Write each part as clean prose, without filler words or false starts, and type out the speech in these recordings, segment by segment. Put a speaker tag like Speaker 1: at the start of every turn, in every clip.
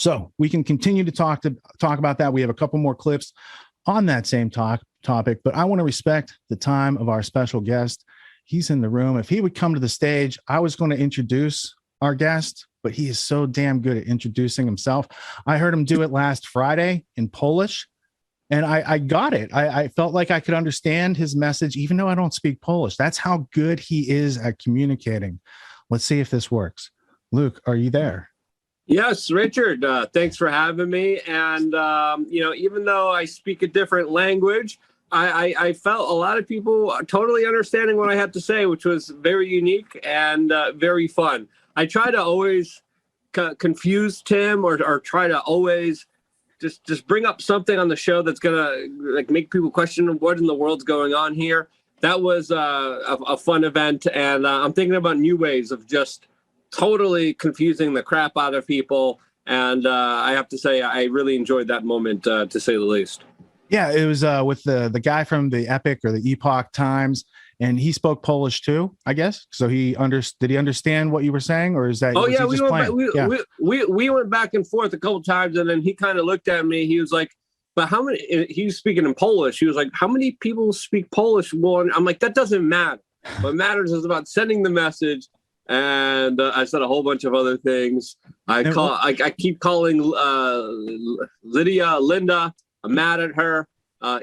Speaker 1: So we can continue to talk about that. We have a couple more clips on that same topic, but I want to respect the time of our special guest. He's in the room. If he would come to the stage, I was going to introduce our guest, but he is so damn good at introducing himself. I heard him do it last Friday in Polish, and I got it. I felt like I could understand his message, even though I don't speak Polish. That's how good he is at communicating. Let's see if this works. Luke, are you there?
Speaker 2: Yes, Richard. Thanks for having me. And, even though I speak a different language, I felt a lot of people totally understanding what I had to say, which was very unique and very fun. I try to always confuse Tim or try to always just bring up something on the show that's going to make people question what in the world's going on here. That was a fun event. And I'm thinking about new ways of just totally confusing the crap out of people. And I have to say, I really enjoyed that moment, to say the least.
Speaker 1: Yeah, it was with the guy from the Epic or the Epoch Times, and he spoke Polish too, I guess. So did he understand what you were saying, or is that?
Speaker 2: Oh yeah, we went back and forth a couple times, and then he kind of looked at me. He was like, "But how many?" He was speaking in Polish. He was like, "How many people speak Polish?" Well, I'm like, "That doesn't matter. What matters is about sending the message." And I said a whole bunch of other things. I keep calling Lydia Linda. I'm mad at her.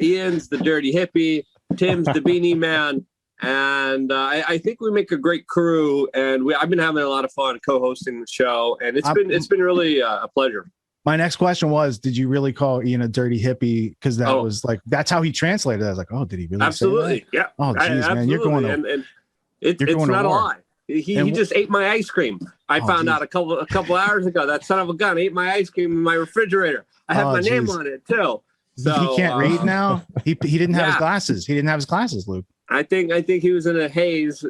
Speaker 2: Ian's the dirty hippie. Tim's the beanie man. And I think we make a great crew. And I've been having a lot of fun co-hosting the show. And it's been really a pleasure.
Speaker 1: My next question was, did you really call Ian a dirty hippie? Because was like, that's how he translated it. I was like, oh, did he really?
Speaker 2: Absolutely.
Speaker 1: Say that? Yeah. Oh, geez, man. You're going to,
Speaker 2: and it's not a lie. He just ate my ice cream. I found out a couple hours ago. That son of a gun ate my ice cream in my refrigerator. I have my name on it too. So
Speaker 1: he can't read now. He didn't have his glasses. He didn't have his glasses, Luke.
Speaker 2: I think he was in a daze,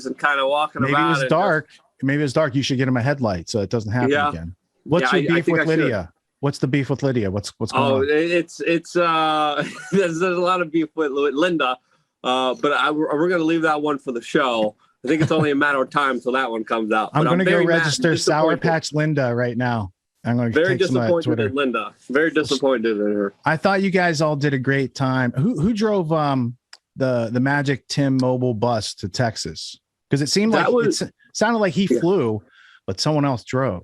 Speaker 2: and kind of walking around.
Speaker 1: Maybe it was dark. Maybe it was dark. You should get him a headlight so it doesn't happen again. What's your beef with Lydia? What's the beef with Lydia? What's going on?
Speaker 2: It's there's a lot of beef with Linda, but we're gonna leave that one for the show. I think it's only a matter of time till that one comes out.
Speaker 1: I'm going to go register Sour Patch Linda right now. I'm going to
Speaker 2: very disappointed in Linda. Very disappointed in her.
Speaker 1: I thought you guys all did a great time. Who drove the Magic Tim mobile bus to Texas? Because it seemed like it sounded like he flew, but someone else drove.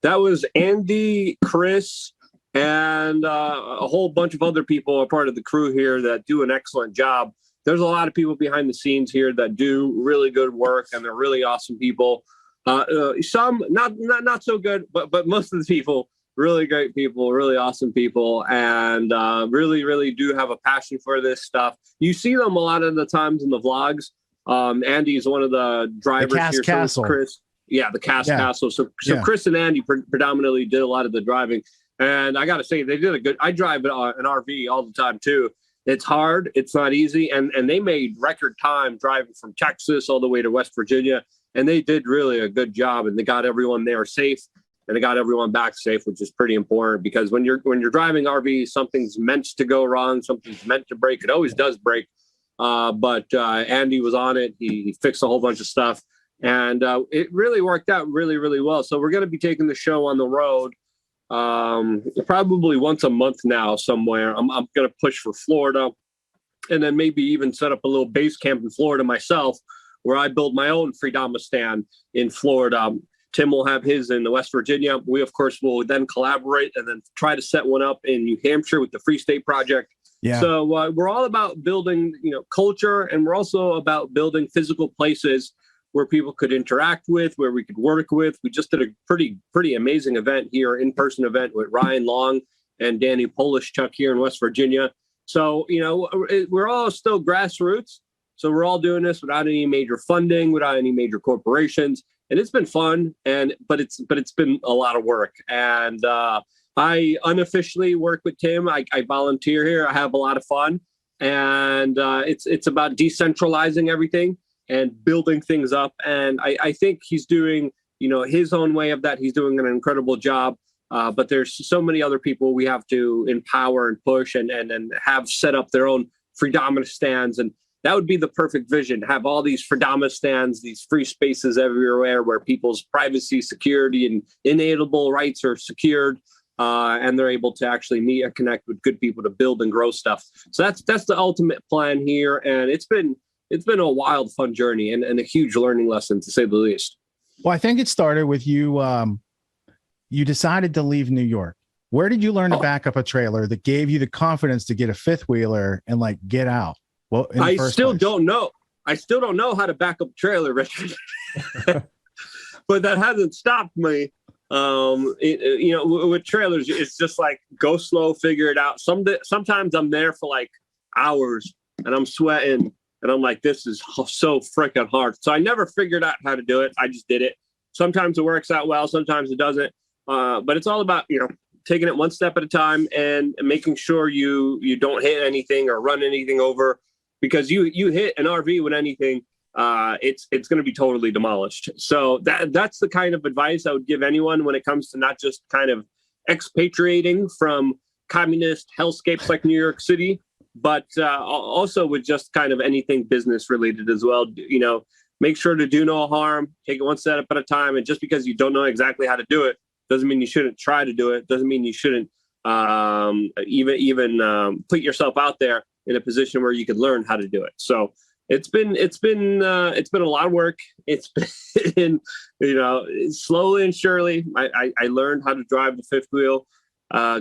Speaker 2: That was Andy, Chris, and a whole bunch of other people are part of the crew here that do an excellent job. There's a lot of people behind the scenes here that do really good work, and they're really awesome people. Some not so good, but most of the people, really great people, really awesome people, and really, really do have a passion for this stuff. You see them a lot of the times in the vlogs. Andy's one of the drivers here.
Speaker 1: Castle.
Speaker 2: So Chris, the Castle. So Chris and Andy predominantly did a lot of the driving, and I got to say they did a good. I drive an RV all the time too. It's hard. It's not easy. And they made record time driving from Texas all the way to West Virginia. And they did really a good job. And they got everyone there safe. And they got everyone back safe, which is pretty important. Because when you're driving RV, something's meant to go wrong. Something's meant to break. It always does break. But Andy was on it. He fixed a whole bunch of stuff. And it really worked out really, really well. So we're going to be taking the show on the road. Probably once a month now somewhere. I'm going to push for Florida and then maybe even set up a little base camp in Florida myself where I build my own Freedomistan in Florida. Tim will have his in West Virginia. We, of course, will then collaborate and then try to set one up in New Hampshire with the Free State Project. Yeah. So we're all about building, culture, and we're also about building physical places where people could interact with, where we could work with. We just did a pretty amazing event here, in-person event with Ryan Long and Danny Polishchuk here in West Virginia. So, we're all still grassroots. So we're all doing this without any major funding, without any major corporations. And it's been fun, but it's been a lot of work. And I unofficially work with Tim. I volunteer here. I have a lot of fun. And it's about decentralizing everything and building things up. And I think he's doing, his own way of that. He's doing an incredible job. But there's so many other people we have to empower and push and have set up their own Freedomistans. that would be the perfect vision. Have all these Fredama stands, these free spaces everywhere where people's privacy, security, and inalienable rights are secured, and they're able to actually meet and connect with good people to build and grow stuff. So that's the ultimate plan here, and it's been a wild, fun journey and a huge learning lesson, to say the least.
Speaker 1: Well, I think it started with you. You decided to leave New York. Where did you learn to back up a trailer that gave you the confidence to get a fifth wheeler and like get out? Well,
Speaker 2: I still don't know. I still don't know how to back up a trailer, Richard. But that hasn't stopped me. With trailers, it's just like go slow, figure it out. Sometimes I'm there for like hours and I'm sweating and I'm like, this is so freaking hard. So I never figured out how to do it. I just did it. Sometimes it works out well, sometimes it doesn't. But it's all about, taking it one step at a time and making sure you don't hit anything or run anything over, because you hit an RV with anything, it's going to be totally demolished. So that's the kind of advice I would give anyone when it comes to not just kind of expatriating from communist hellscapes like New York City, but also with just kind of anything business related as well. Make sure to do no harm, take it one step at a time. And just because you don't know exactly how to do it doesn't mean you shouldn't try to do it. Doesn't mean you shouldn't even put yourself out there in a position where you can learn how to do it. So it's been a lot of work. It's been, slowly and surely, I learned how to drive the fifth wheel.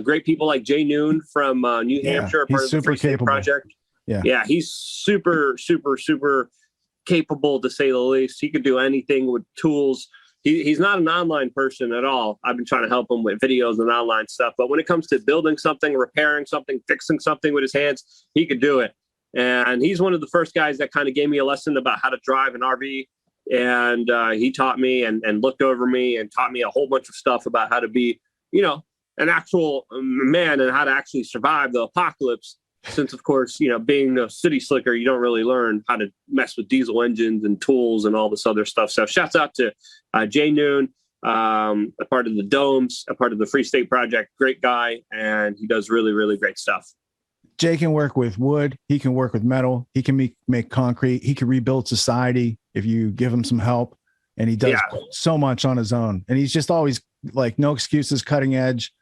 Speaker 2: Great people like Jay Noon from New Hampshire, part of the Free State Project. Yeah, he's super, super, super capable, to say the least. He could do anything with tools. He's not an online person at all. I've been trying to help him with videos and online stuff. But when it comes to building something, repairing something, fixing something with his hands, he could do it. And he's one of the first guys that kind of gave me a lesson about how to drive an RV. And he taught me and looked over me and taught me a whole bunch of stuff about how to be, an actual man and how to actually survive the apocalypse. Since, of course, being a city slicker, you don't really learn how to mess with diesel engines and tools and all this other stuff. So shouts out to Jay Noon, a part of the Domes, a part of the Free State Project. Great guy. And he does really, really great stuff.
Speaker 1: Jay can work with wood. He can work with metal. He can make concrete. He can rebuild society if you give him some help. And he does so much on his own. And he's just always like, no excuses, cutting edge,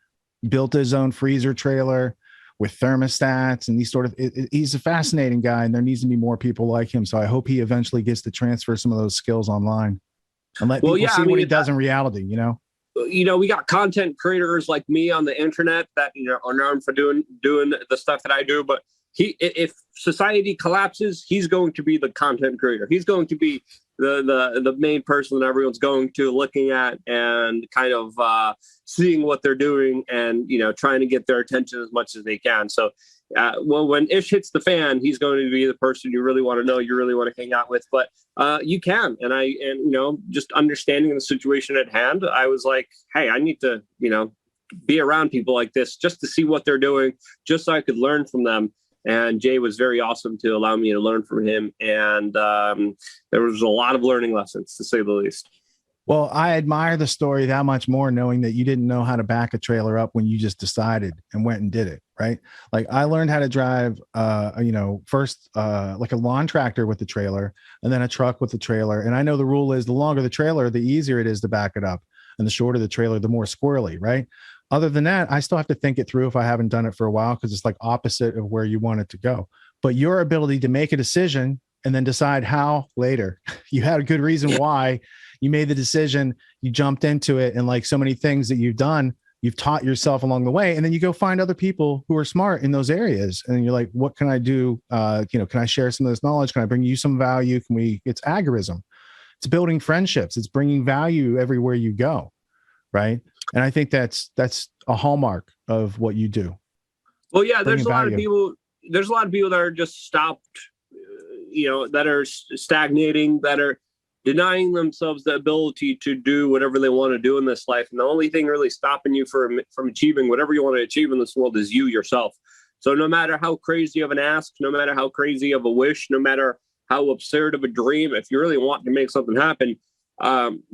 Speaker 1: built his own freezer trailer with thermostats and these sort of, he's a fascinating guy, and there needs to be more people like him. So I hope he eventually gets to transfer some of those skills online and let people see what he does in reality,
Speaker 2: we got content creators like me on the internet that, are known for doing the stuff that I do. But if society collapses, he's going to be the content creator. He's going to be the main person that everyone's going to looking at and kind of seeing what they're doing and, trying to get their attention as much as they can. So when ish hits the fan, he's going to be the person you really want to know, you really want to hang out with. But you can. And just understanding the situation at hand, I was like, hey, I need to, be around people like this just to see what they're doing, just so I could learn from them. And Jay was very awesome to allow me to learn from him. And there was a lot of learning lessons, to say the least.
Speaker 1: Well, I admire the story that much more, knowing that you didn't know how to back a trailer up when you just decided and went and did it. Right. Like I learned how to drive, first like a lawn tractor with the trailer and then a truck with the trailer. And I know the rule is the longer the trailer, the easier it is to back it up. And the shorter the trailer, the more squirrely. Right. Other than that, I still have to think it through if I haven't done it for a while, because it's like opposite of where you want it to go. But your ability to make a decision and then decide how later, you had a good reason why you made the decision, you jumped into it. And like so many things that you've done, you've taught yourself along the way. And then you go find other people who are smart in those areas. And you're like, what can I do? Can I share some of this knowledge? Can I bring you some value? It's agorism. It's building friendships. It's bringing value everywhere you go. Right. And I think that's a hallmark of what you do.
Speaker 2: Well, yeah, there's a lot of people that are just stopped, that are stagnating, that are denying themselves the ability to do whatever they want to do in this life. And the only thing really stopping you from achieving whatever you want to achieve in this world is you yourself. So no matter how crazy of an ask, no matter how crazy of a wish, no matter how absurd of a dream, if you really want to make something happen,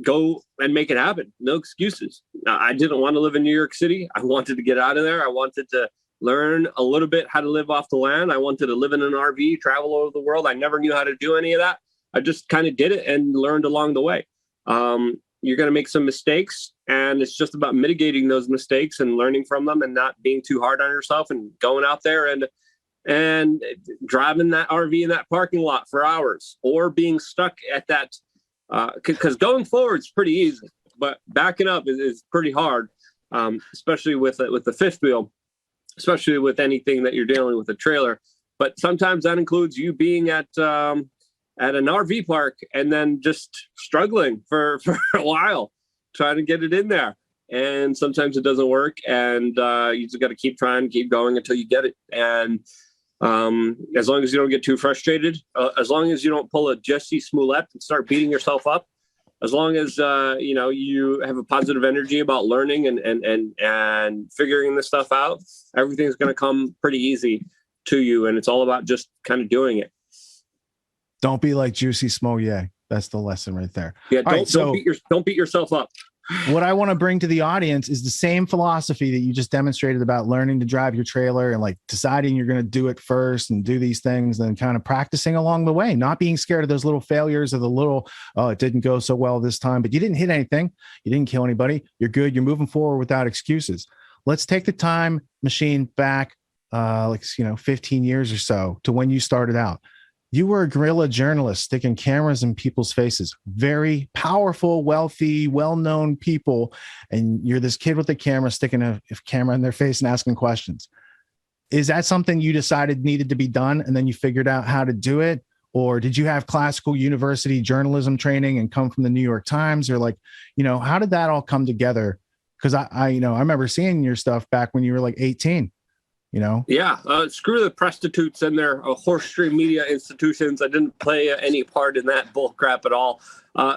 Speaker 2: go and make it happen. No excuses. I didn't want to live in New York City. I wanted to get out of there. I wanted to learn a little bit how to live off the land. I wanted to live in an RV, travel all over the world. I never knew how to do any of that. I just kind of did it and learned along the way. You're going to make some mistakes, and it's just about mitigating those mistakes and learning from them and not being too hard on yourself and going out there and driving that RV in that parking lot for hours, or being stuck at that, because going forward is pretty easy, but backing up is pretty hard, especially with the fifth wheel, especially with anything that you're dealing with a trailer. But sometimes that includes you being at an RV park and then just struggling for a while, trying to get it in there. And sometimes it doesn't work, and you just got to keep trying, keep going until you get it. And as long as you don't get too frustrated, as long as you don't pull a Jesse Smollett and start beating yourself up, as long as you have a positive energy about learning and figuring this stuff out, everything's going to come pretty easy to you. And it's all about just kind of doing it.
Speaker 1: Don't be like Juicy Smollett. That's the lesson right there.
Speaker 2: Yeah, don't beat yourself up.
Speaker 1: What I want to bring to the audience is the same philosophy that you just demonstrated about learning to drive your trailer and like deciding you're going to do it first and do these things and kind of practicing along the way, not being scared of those little failures or the little, oh, it didn't go so well this time, but you didn't hit anything. You didn't kill anybody. You're good. You're moving forward without excuses. Let's take the time machine back, 15 years or so to when you started out. You were a guerrilla journalist sticking cameras in people's faces, very powerful, wealthy, well-known people. And you're this kid with a camera sticking a camera in their face and asking questions. Is that something you decided needed to be done and then you figured out how to do it? Or did you have classical university journalism training and come from the New York Times? Or how did that all come together? Because I remember seeing your stuff back when you were like 18.
Speaker 2: Yeah, screw the prostitutes and their horse-stream media institutions. I didn't play any part in that bull crap at all.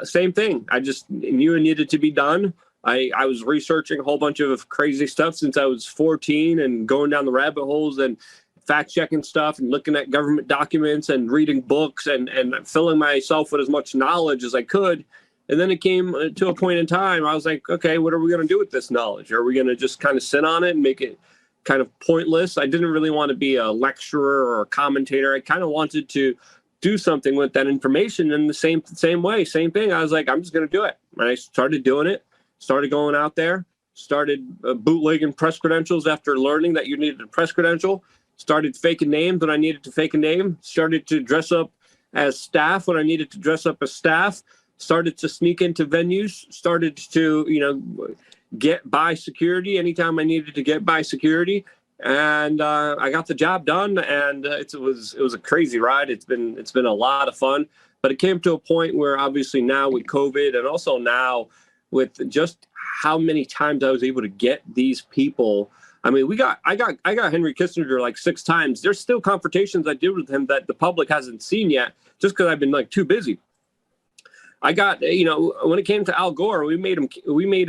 Speaker 2: Same thing. I just knew it needed to be done. I was researching a whole bunch of crazy stuff since I was 14 and going down the rabbit holes and fact-checking stuff and looking at government documents and reading books and filling myself with as much knowledge as I could. And then it came to a point in time, I was like, okay, what are we going to do with this knowledge? Are we going to just kind of sit on it and make it kind of pointless? I didn't really want to be a lecturer or a commentator. I kind of wanted to do something with that information in the same way, same thing. I was like, I'm just going to do it. And I started doing it, started going out there, started bootlegging press credentials after learning that you needed a press credential, started faking names when I needed to fake a name, started to dress up as staff when I needed to dress up as staff, started to sneak into venues, started to, get by security anytime I needed to get by security, and I got the job done. And it was a crazy ride. It's been a lot of fun, but it came to a point where obviously now with COVID and also now with just how many times I was able to get these people. I mean, I got Henry Kissinger like 6 times. There's still confrontations I did with him that the public hasn't seen yet, just because I've been like too busy. I got, when it came to Al Gore, we made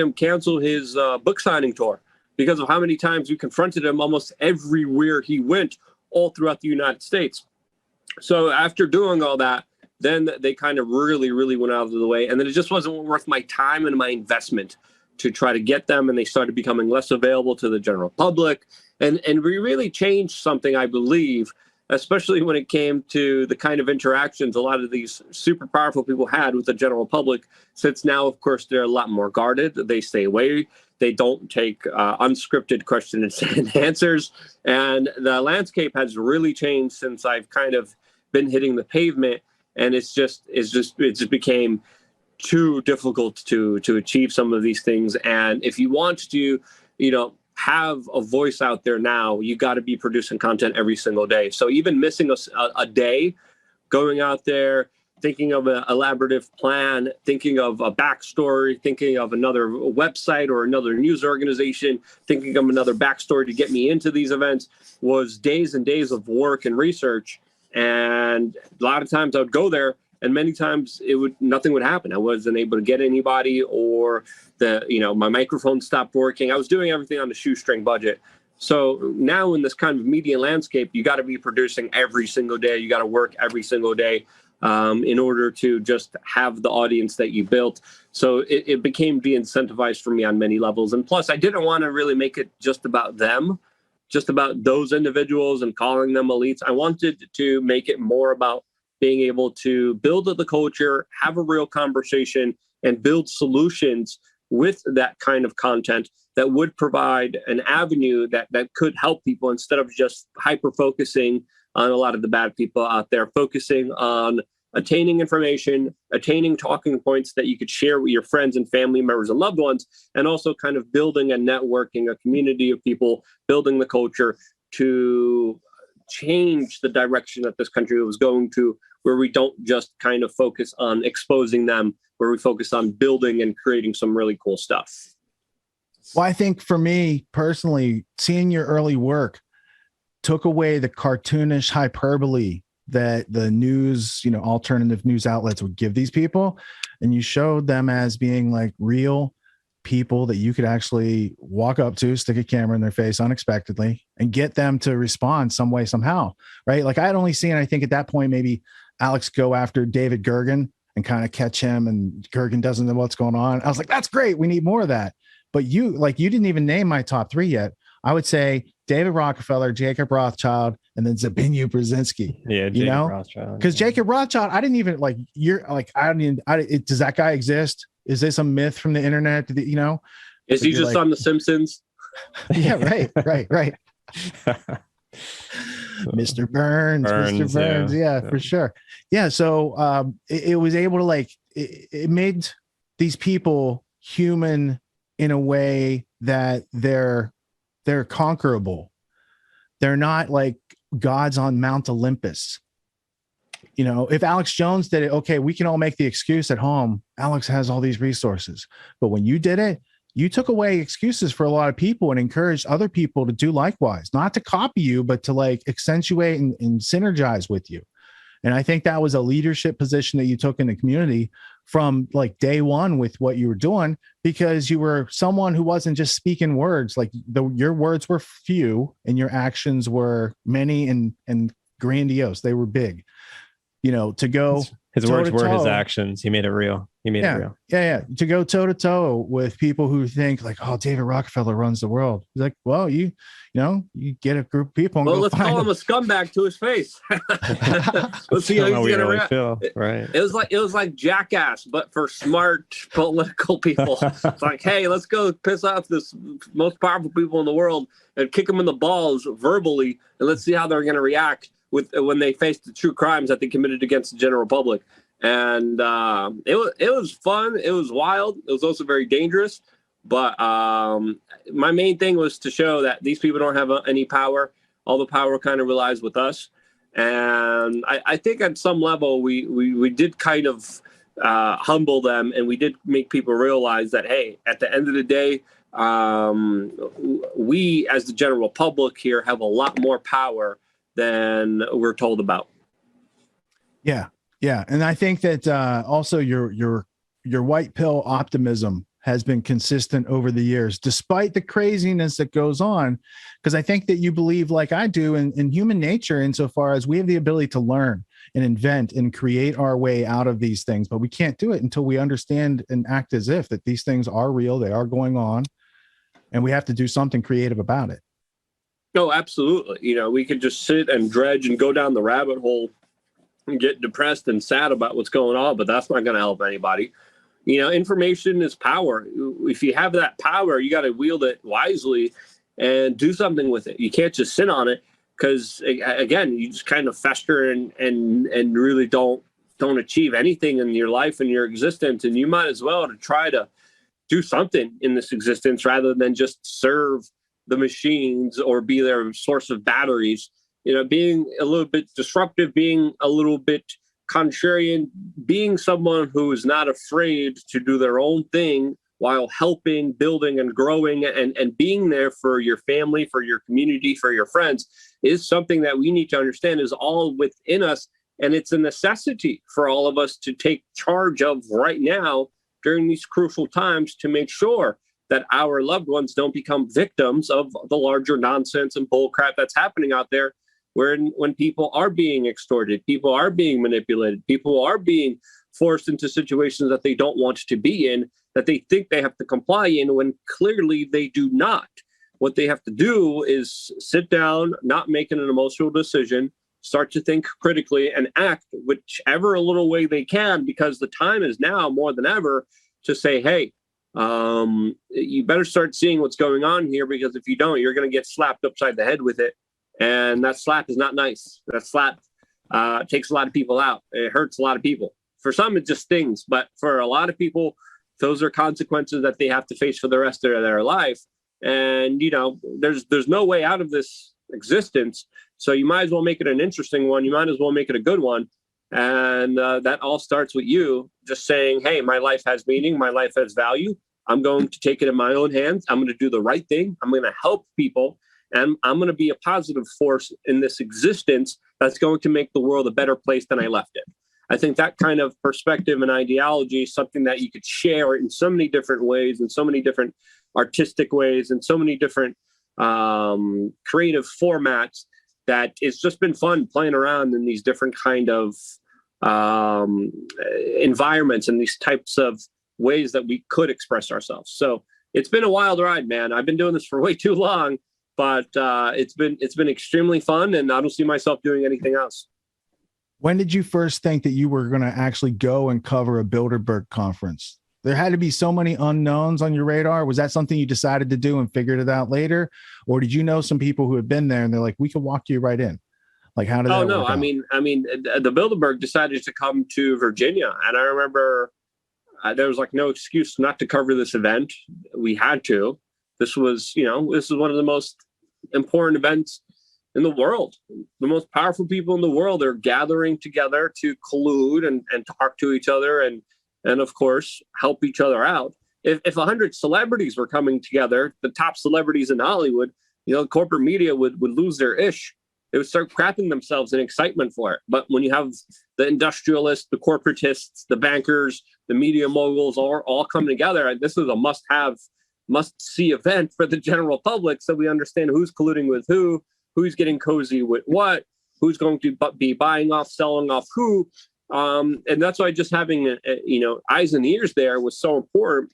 Speaker 2: him cancel his book signing tour because of how many times we confronted him almost everywhere he went all throughout the United States. So after doing all that, then they kind of really, really went out of the way. And then it just wasn't worth my time and my investment to try to get them. And they started becoming less available to the general public. And we really changed something, I believe, especially when it came to the kind of interactions a lot of these super powerful people had with the general public, since now, of course, they're a lot more guarded. They stay away. They don't take unscripted questions and answers. And the landscape has really changed since I've kind of been hitting the pavement. And it just became too difficult to achieve some of these things. And if you want to, have a voice out there now, you got to be producing content every single day. So even missing a day, going out there, thinking of an elaborative plan, thinking of a backstory, thinking of another website or another news organization, thinking of another backstory to get me into these events was days and days of work and research. And a lot of times I would go there, and many times nothing would happen. I wasn't able to get anybody, or my microphone stopped working. I was doing everything on a shoestring budget. So now in this kind of media landscape, you got to be producing every single day. You got to work every single day in order to just have the audience that you built. So it became de-incentivized for me on many levels. And plus, I didn't want to really make it just about them. just about those individuals and calling them elites. I wanted to make it more about being able to build the culture, have a real conversation, and build solutions with that kind of content that would provide an avenue that could help people, instead of just hyper-focusing on a lot of the bad people out there, focusing on attaining information, attaining talking points that you could share with your friends and family members and loved ones, and also kind of building a networking, a community of people, building the culture to change the direction that this country was going to, where we don't just kind of focus on exposing them, where we focus on building and creating some really cool stuff.
Speaker 1: Well, I think for me personally, seeing your early work took away the cartoonish hyperbole that the news, alternative news outlets would give these people. And you showed them as being like real people that you could actually walk up to, stick a camera in their face unexpectedly, and get them to respond some way, somehow. Right. Like I had only seen, I think at that point, maybe Alex go after David Gergen and kind of catch him, and Gergen doesn't know what's going on. I was like, that's great. We need more of that. But you didn't even name my top three yet. I would say David Rockefeller, Jacob Rothschild, and then Zbigniew Brzezinski.
Speaker 3: Yeah, Jacob Rothschild.
Speaker 1: Because Jacob Rothschild, I didn't even like. Does that guy exist? Is this a myth from the internet?
Speaker 2: Is he just on The Simpsons?
Speaker 1: Yeah, right. Mr. Burns, yeah, for sure. Yeah, so it was able to it made these people human in a way that they're conquerable. They're not like gods on Mount Olympus. If Alex Jones did it, okay, we can all make the excuse at home. Alex has all these resources. But when you did it, you took away excuses for a lot of people and encouraged other people to do likewise, not to copy you, but to accentuate and synergize with you. And I think that was a leadership position that you took in the community from day one with what you were doing, because you were someone who wasn't just speaking words. Your words were few and your actions were many and grandiose. They were big. To go
Speaker 3: his words were his actions. He made it real. It real.
Speaker 1: Yeah. To go toe to toe with people who think David Rockefeller runs the world. He's like, well, you get a group of people. And
Speaker 2: let's call him a scumbag to his face. Let's see how he's going to react.
Speaker 3: Right.
Speaker 2: It was like Jackass, but for smart political people. It's like, hey, let's go piss off this most powerful people in the world and kick them in the balls verbally, and let's see how they're going to react when they face the true crimes that they committed against the general public. And it was fun. It was wild. It was also very dangerous. But my main thing was to show that these people don't have any power. All the power kind of relies with us. And I think at some level we did kind of humble them, and we did make people realize that, hey, at the end of the day, we as the general public here have a lot more power than we're told about. Yeah.
Speaker 1: And I think that also your white pill optimism has been consistent over the years, despite the craziness that goes on. Because I think that you believe, like I do, in human nature, insofar as we have the ability to learn and invent and create our way out of these things. But we can't do it until we understand and act as if that these things are real, they are going on, and we have to do something creative about it.
Speaker 2: No, absolutely. We could just sit and dredge and go down the rabbit hole and get depressed and sad about what's going on, but that's not going to help anybody. Information is power. If you have that power, you got to wield it wisely and do something with it. You can't just sit on it, because again, you just kind of fester and really don't achieve anything in your life and your existence. And you might as well to try to do something in this existence rather than just serve the machines or be their source of batteries. Being a little bit disruptive, being a little bit contrarian, being someone who is not afraid to do their own thing while helping, building, and growing, and being there for your family, for your community, for your friends, is something that we need to understand is all within us. And it's a necessity for all of us to take charge of right now during these crucial times, to make sure that our loved ones don't become victims of the larger nonsense and bullcrap that's happening out there, when people are being extorted, people are being manipulated, people are being forced into situations that they don't want to be in, that they think they have to comply in, when clearly they do not. what they have to do is sit down, not making an emotional decision, start to think critically and act whichever little way they can, because the time is now more than ever to say, hey, you better start seeing what's going on here, because if you don't, you're going to get slapped upside the head with it. And that slap is not nice. That slap takes a lot of people out. It hurts a lot of people. For some, it just stings. But for a lot of people, those are consequences that they have to face for the rest of their life. And, there's no way out of this existence. So you might as well make it an interesting one. You might as well make it a good one. And that all starts with you just saying, hey, my life has meaning. My life has value. I'm going to take it in my own hands. I'm going to do the right thing. I'm going to help people. And I'm going to be a positive force in this existence that's going to make the world a better place than I left it. I think that kind of perspective and ideology is something that you could share in so many different ways, in so many different artistic ways, in so many different creative formats, that it's just been fun playing around in these different kind of environments and these types of ways that we could express ourselves. So it's been a wild ride, man. I've been doing this for way too long, but it's been extremely fun, and I don't see myself doing anything else.
Speaker 1: When did you first think that you were going to actually go and cover a Bilderberg conference? There had to be so many unknowns on your radar. Was that something you decided to do and figured it out later? Or did you know some people who had been there and they're like, we could walk you right in? Like, how did that work out?
Speaker 2: I mean, the Bilderberg decided to come to Virginia. And I remember there was like no excuse not to cover this event. We had to. This was one of the most important events in the world. The most powerful people in the world are gathering together to collude and talk to each other and of course help each other out. If 100 celebrities were coming together, the top celebrities in Hollywood, corporate media would lose their ish. They would start crapping themselves in excitement for it. But when you have the industrialists, the corporatists, the bankers, the media moguls all coming together, this is a must-see event for the general public, so we understand who's colluding with who's getting cozy with what, who's going to be buying off, selling off who. And that's why just having, eyes and ears there was so important.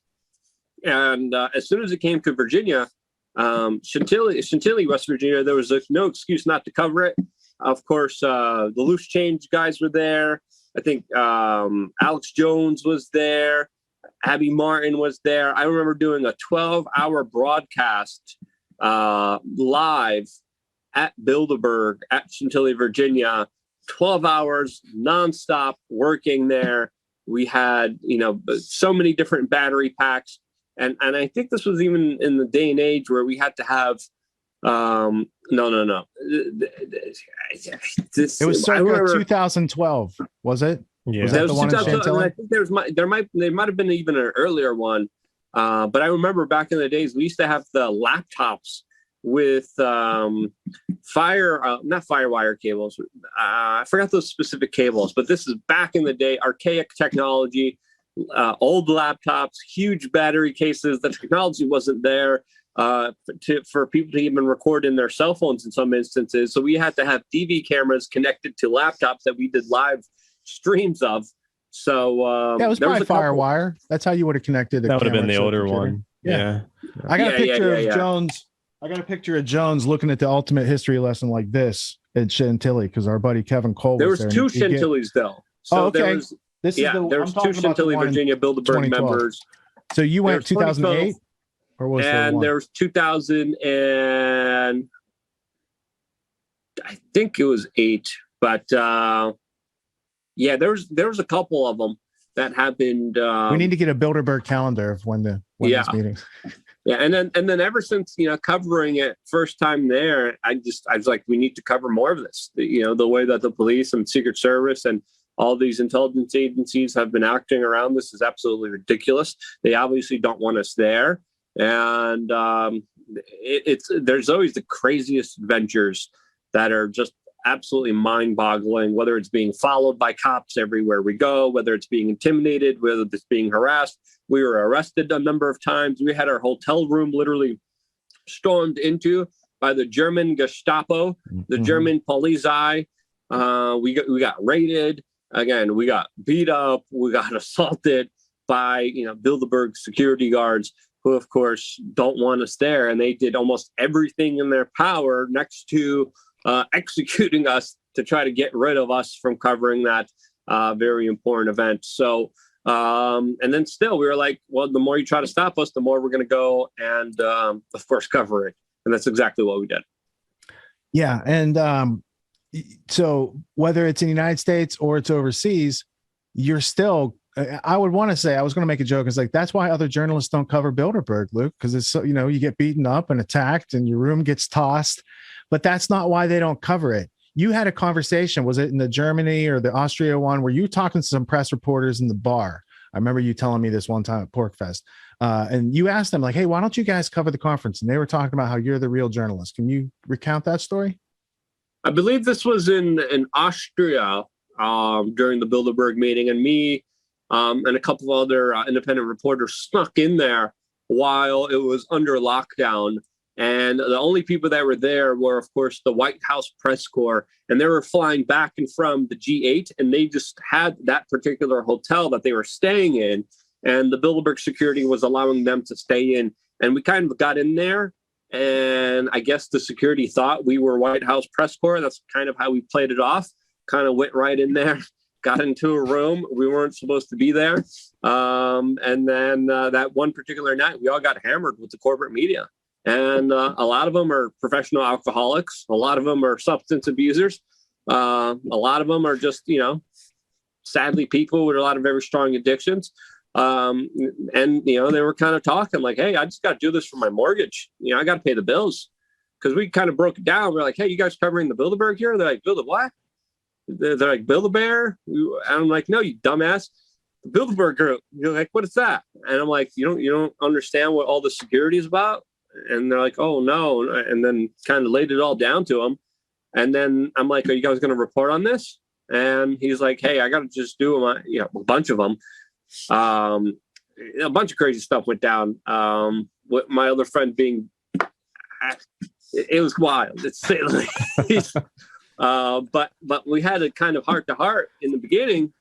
Speaker 2: And as soon as it came to Virginia, Chantilly, West Virginia, there was no excuse not to cover it. Of course, the Loose Change guys were there. I think Alex Jones was there. Abby Martin was there. I remember doing a 12-hour broadcast live at Bilderberg at Chantilly, Virginia. 12 hours nonstop working there. We had, so many different battery packs. And I think this was even in the day and age where we had to have, no.
Speaker 1: It was circa 2012, was it?
Speaker 3: Yeah.
Speaker 1: Was that the one in Chantilly?
Speaker 2: I think there might have been even an earlier one. But I remember back in the days, we used to have the laptops with not firewire cables. I forgot those specific cables, but this is back in the day, archaic technology, old laptops, huge battery cases. The technology wasn't there for people to even record in their cell phones in some instances. So we had to have DV cameras connected to laptops that we did live streams of. So
Speaker 1: it was probably firewire. That's how you would have connected.
Speaker 3: That would have been the older one. Yeah.
Speaker 1: I got a picture of Jones. I got a picture of Jones looking at the ultimate history lesson like this at Chantilly because our buddy Kevin Cole
Speaker 2: was there. There was two Chantilly's though. So
Speaker 1: okay.
Speaker 2: There was two Chantilly, Virginia Bilderberg members.
Speaker 1: So you went 2008, or was
Speaker 2: there was 2000 and I think it was 8, but there was a couple of them that happened.
Speaker 1: We need to get a Bilderberg calendar of when these meetings.
Speaker 2: Yeah, and then ever since covering it first time there, I was like, we need to cover more of this. The way that the police and Secret Service and all these intelligence agencies have been acting around this is absolutely ridiculous. They obviously don't want us there, and there's always the craziest adventures that are just absolutely mind-boggling. Whether it's being followed by cops everywhere we go, whether it's being intimidated, whether it's being harassed. We were arrested a number of times. We had our hotel room literally stormed into by the German Gestapo, the German Polizei. We got raided. Again, we got beat up. We got assaulted by Bilderberg security guards who of course don't want us there. And they did almost everything in their power next to executing us to try to get rid of us from covering that very important event. So, and then still we were like, well, the more you try to stop us, the more we're going to go and, of course, cover it. And that's exactly what we did.
Speaker 1: Yeah. And so whether it's in the United States or it's overseas, you're still, I would want to say, I was going to make a joke. It's like, that's why other journalists don't cover Bilderberg, Luke, because it's so, you get beaten up and attacked and your room gets tossed, but that's not why they don't cover it. You had a conversation, was it in the Germany or the Austria one, where you were talking to some press reporters in the bar? I remember you telling me this one time at PorkFest. And you asked them like, hey, why don't you guys cover the conference? And they were talking about how you're the real journalist. Can you recount that story?
Speaker 2: I believe this was in Austria during the Bilderberg meeting, and me and a couple of other independent reporters snuck in there while it was under lockdown. And the only people that were there were, of course, the White House press corps, and they were flying back and from the G8, and they just had that particular hotel that they were staying in, and the Bilderberg security was allowing them to stay in. And we kind of got in there, and I guess the security thought we were White House press corps. That's kind of how we played it off, kind of went right in there, got into a room. We weren't supposed to be there. And then that one particular night, we all got hammered with the corporate media. And a lot of them are professional alcoholics. A lot of them are substance abusers. A lot of them are just, sadly, people with a lot of very strong addictions. And, they were kind of talking like, hey, I just got to do this for my mortgage. I got to pay the bills. Because we kind of broke it down. We're like, hey, you guys covering the Bilderberg here? They're like, Bilderberg what? They're like, Bilderberg? And I'm like, no, you dumbass. The Bilderberg group. You're like, what is that? And I'm like, you don't understand what all the security is about? And they're like, oh, no. And then kind of laid it all down to him. And then I'm like, are you guys going to report on this? And he's like, hey, I got to just do them. A bunch of them. A bunch of crazy stuff went down. With my other friend being, it was wild. It's but we had a kind of heart to heart in the beginning.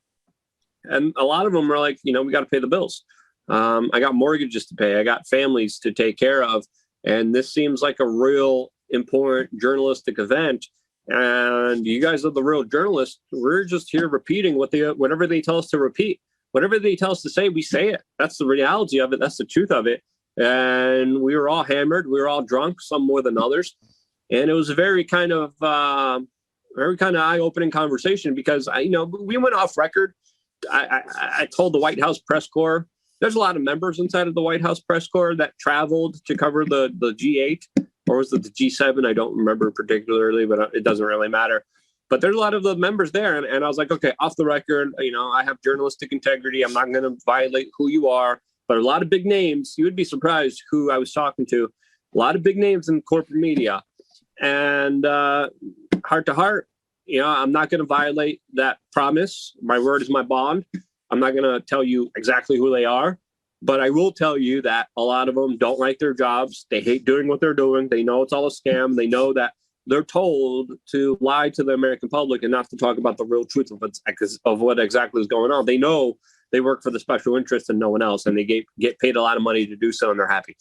Speaker 2: And a lot of them were like, we got to pay the bills. I got mortgages to pay. I got families to take care of. And this seems like a real important journalistic event. And you guys are the real journalists. We're just here repeating whatever they tell us to repeat. Whatever they tell us to say, we say it. That's the reality of it. That's the truth of it. And we were all hammered. We were all drunk, some more than others. And it was a very kind of eye-opening conversation because, we went off record. I told the White House press corps, there's a lot of members inside of the White House press corps that traveled to cover the G8, or was it the G7? I don't remember particularly, but it doesn't really matter. But there's a lot of the members there. And I was like, okay, off the record, I have journalistic integrity. I'm not going to violate who you are. But a lot of big names, you would be surprised who I was talking to. A lot of big names in corporate media. And heart to heart, I'm not going to violate that promise. My word is my bond. I'm not going to tell you exactly who they are, but I will tell you that a lot of them don't like their jobs. They hate doing what they're doing. They know it's all a scam. They know that they're told to lie to the American public and not to talk about the real truth of what exactly is going on. They know they work for the special interest and no one else, and they get paid a lot of money to do so, and they're happy.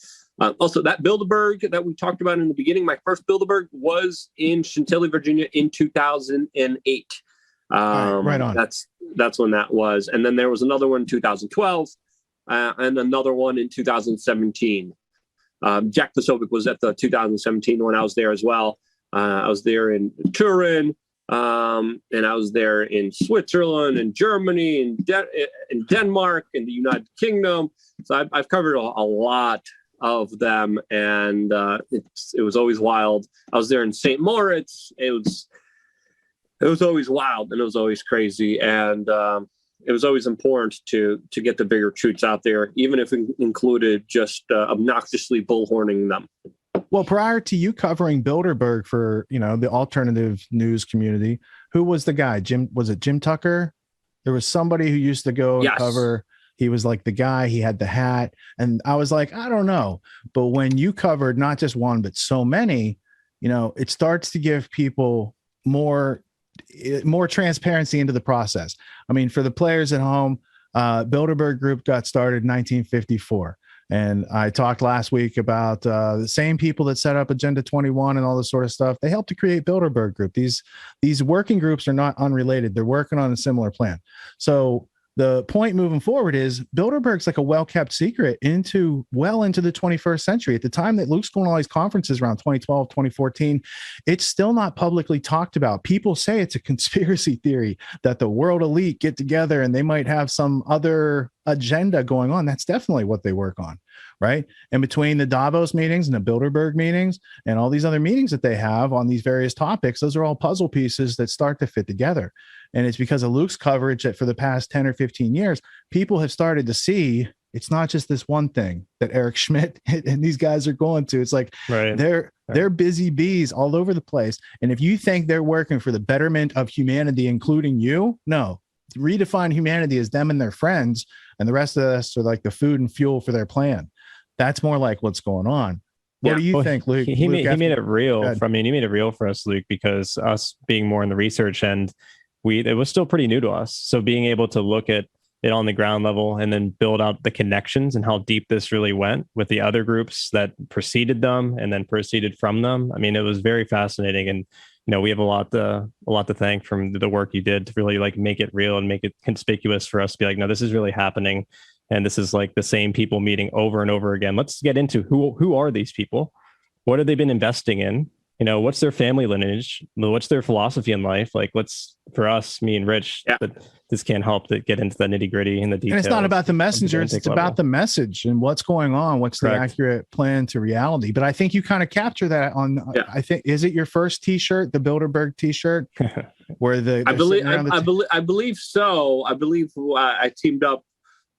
Speaker 2: Also, that Bilderberg that we talked about in the beginning, my first Bilderberg was in Chantilly, Virginia in 2008.
Speaker 1: Right on.
Speaker 2: That's when that was. And then there was another one in 2012 and another one in 2017. Jack Posobiec was at the 2017 when I was there as well. I was there in Turin, and I was there in Switzerland and Germany and Denmark and the United Kingdom. So I've covered a lot of them, and it was always wild. I was there in St. Moritz. It was always wild, and it was always crazy, and it was always important to get the bigger truths out there, even if it included just obnoxiously bullhorning them.
Speaker 1: Well, prior to you covering Bilderberg for the alternative news community, who was the guy? Was it Jim Tucker? There was somebody who used to go and cover. He was like the guy. He had the hat, and I was like, I don't know. But when you covered not just one but so many, it starts to give people more transparency into the process. I mean, for the players at home, Bilderberg Group got started in 1954. And I talked last week about the same people that set up Agenda 21 and all this sort of stuff. They helped to create Bilderberg Group. These working groups are not unrelated. They're working on a similar plan. So the point moving forward is Bilderberg's like a well-kept secret into the 21st century. At the time that Luke's going to all these conferences around 2012, 2014, it's still not publicly talked about. People say it's a conspiracy theory that the world elite get together and they might have some other agenda going on. That's definitely what they work on, right? And between the Davos meetings and the Bilderberg meetings and all these other meetings that they have on these various topics, those are all puzzle pieces that start to fit together. And it's because of Luke's coverage that for the past 10 or 15 years, people have started to see it's not just this one thing that Eric Schmidt and these guys are going to. It's like they're busy bees all over the place. And if you think they're working for the betterment of humanity, including you, no. Redefine humanity as them and their friends, and the rest of us are like the food and fuel for their plan. That's more like what's going on. What do you think, Luke?
Speaker 3: He made it real. He made it real for us, Luke, because us being more in the research end, it was still pretty new to us. So being able to look at it on the ground level and then build out the connections and how deep this really went with the other groups that preceded them and then proceeded from them. I mean, it was very fascinating. And, we have a lot to thank from the work you did to really like make it real and make it conspicuous for us to be like, no, this is really happening. And this is like the same people meeting over and over again. Let's get into who are these people? What have they been investing in? What's their family lineage? What's their philosophy in life? Like, for us, me and Rich, but this can't help to get into the nitty gritty and the details.
Speaker 1: And it's not about the messengers. It's about the message and what's going on. What's the accurate plan to reality? But I think you kind of capture that on, I think, is it your first t-shirt, the Bilderberg t-shirt where
Speaker 2: I believe so. I believe I teamed up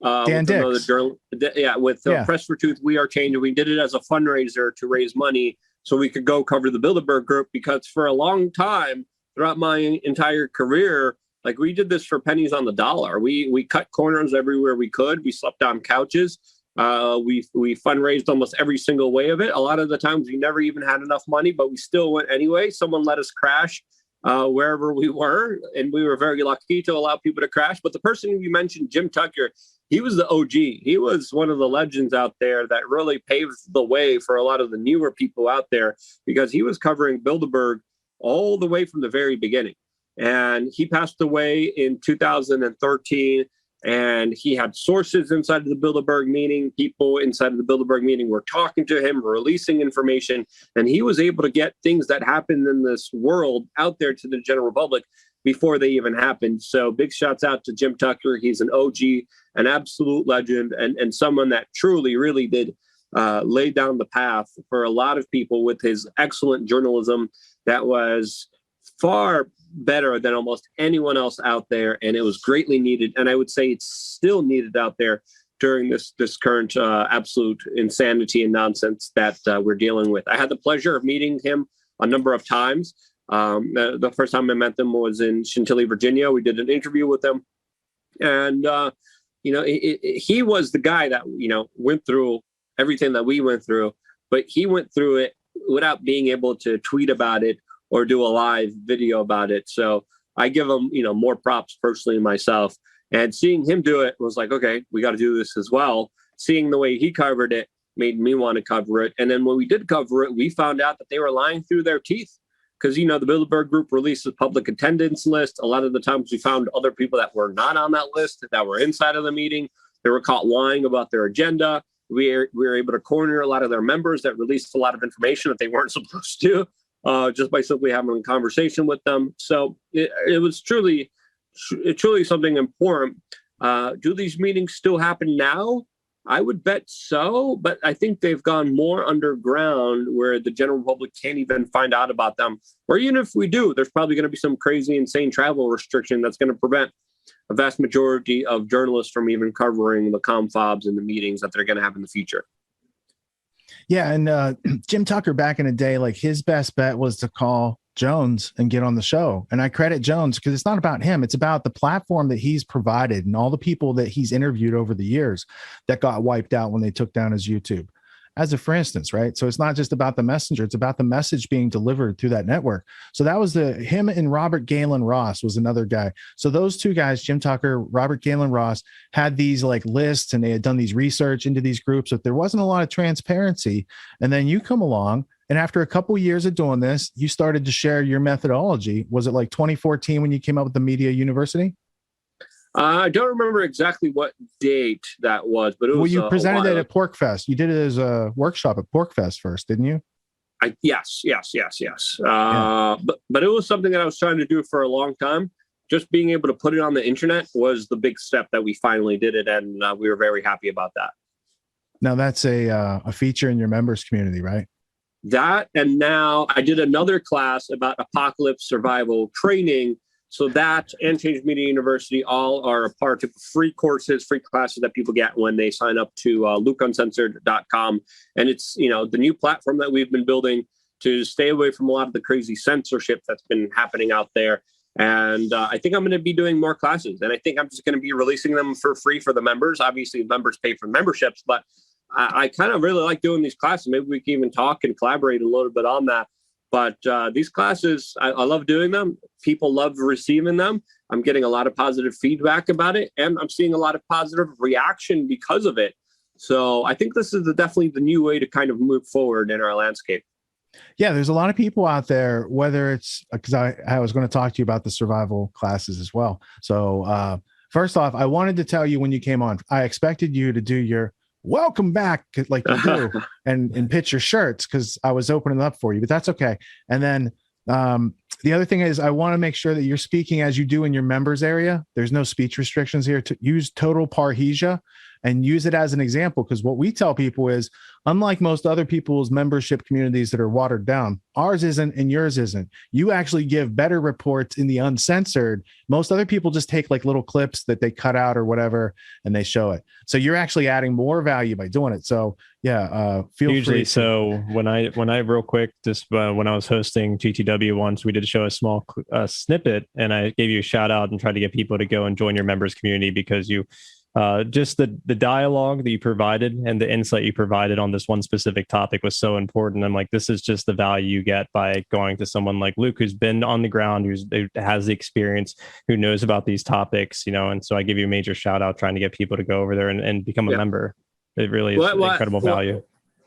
Speaker 1: Dan Dix.
Speaker 2: With Press for Truth, We Are Changing. We did it as a fundraiser to raise money so we could go cover the Bilderberg Group, because for a long time throughout my entire career, like we did this for pennies on the dollar. We cut corners everywhere we could. We slept on couches. We fundraised almost every single way of it. A lot of the times we never even had enough money, but we still went anyway. Someone let us crash wherever we were, and we were very lucky to allow people to crash. But the person you mentioned, Jim Tucker, he was the OG. He was one of the legends out there that really paved the way for a lot of the newer people out there, because he was covering Bilderberg all the way from the very beginning. And he passed away in 2013. And he had sources inside of the Bilderberg meeting. People inside of the Bilderberg meeting were talking to him, releasing information, and he was able to get things that happened in this world out there to the general public before they even happened. So big shouts out to Jim Tucker. He's an OG, an absolute legend, and someone that truly, really did lay down the path for a lot of people with his excellent journalism that was far better than almost anyone else out there, and it was greatly needed. And I would say it's still needed out there during this current absolute insanity and nonsense that we're dealing with. I had the pleasure of meeting him a number of times. The first time I met them was in Chantilly, Virginia. We did an interview with them, and he was the guy that went through everything that we went through, but he went through it without being able to tweet about it or do a live video about it. So I give him, more props personally myself. And seeing him do it was like, okay, we got to do this as well. Seeing the way he covered it made me want to cover it. And then when we did cover it, we found out that they were lying through their teeth. Because, the Bilderberg Group released a public attendance list. A lot of the times we found other people that were not on that list, that were inside of the meeting. They were caught lying about their agenda. We were able to corner a lot of their members that released a lot of information that they weren't supposed to. Just by simply having a conversation with them. So it was truly something important. Do these meetings still happen now? I would bet so, but I think they've gone more underground where the general public can't even find out about them. Or even if we do, there's probably going to be some crazy, insane travel restriction that's going to prevent a vast majority of journalists from even covering the confobs and the meetings that they're going to have in the future.
Speaker 1: Yeah, and Jim Tucker back in the day, like his best bet was to call Jones and get on the show. And I credit Jones because it's not about him. It's about the platform that he's provided and all the people that he's interviewed over the years that got wiped out when they took down his YouTube. for instance, right? So it's not just about the messenger, it's about the message being delivered through that network. So that was him and Robert Galen Ross was another guy. So those two guys, Jim Tucker, Robert Galen Ross, had these like lists, and they had done these research into these groups, but there wasn't a lot of transparency. And then you come along, and after a couple of years of doing this, you started to share your methodology. Was it like 2014 when you came up with the Media University?
Speaker 2: I don't remember exactly what date that was, but it was.
Speaker 1: Well, you presented it at PorkFest. You did it as a workshop at PorkFest first, didn't you?
Speaker 2: Yes. But it was something that I was trying to do for a long time. Just being able to put it on the internet was the big step that we finally did it, and we were very happy about that.
Speaker 1: Now that's a feature in your members community, right?
Speaker 2: That, and now I did another class about apocalypse survival training. So that and Change Media University all are a part of free courses, free classes that people get when they sign up to UNCENSORED.com. And it's, the new platform that we've been building to stay away from a lot of the crazy censorship that's been happening out there. And I think I'm going to be doing more classes. And I think I'm just going to be releasing them for free for the members. Obviously, members pay for memberships, but I kind of really like doing these classes. Maybe we can even talk and collaborate a little bit on that. But these classes, I love doing them. People love receiving them. I'm getting a lot of positive feedback about it, and I'm seeing a lot of positive reaction because of it. So I think this is definitely the new way to kind of move forward in our landscape.
Speaker 1: Yeah, there's a lot of people out there, whether it's because I was going to talk to you about the survival classes as well. So first off, I wanted to tell you when you came on, I expected you to do your welcome back like you do and pitch your shirts because I was opening up for you, but that's okay. And then the other thing is I want to make sure that you're speaking as you do in your members area. There's no speech restrictions here. To use total parrhesia and use it as an example, because what we tell people is, unlike most other people's membership communities that are watered down, ours isn't and yours isn't. You actually give better reports in the uncensored. Most other people just take like little clips that they cut out or whatever and they show it. So you're actually adding more value by doing it. So yeah, feel free.
Speaker 3: So when I real quick, just when I was hosting GTW once, we did show a small snippet, and I gave you a shout out and tried to get people to go and join your members community because you just the dialogue that you provided and the insight you provided on this one specific topic was so important. I'm like, this is just the value you get by going to someone like Luke, who's been on the ground, who has the experience, who knows about these topics, and so I give you a major shout out trying to get people to go over there and become a member. It really is incredible value.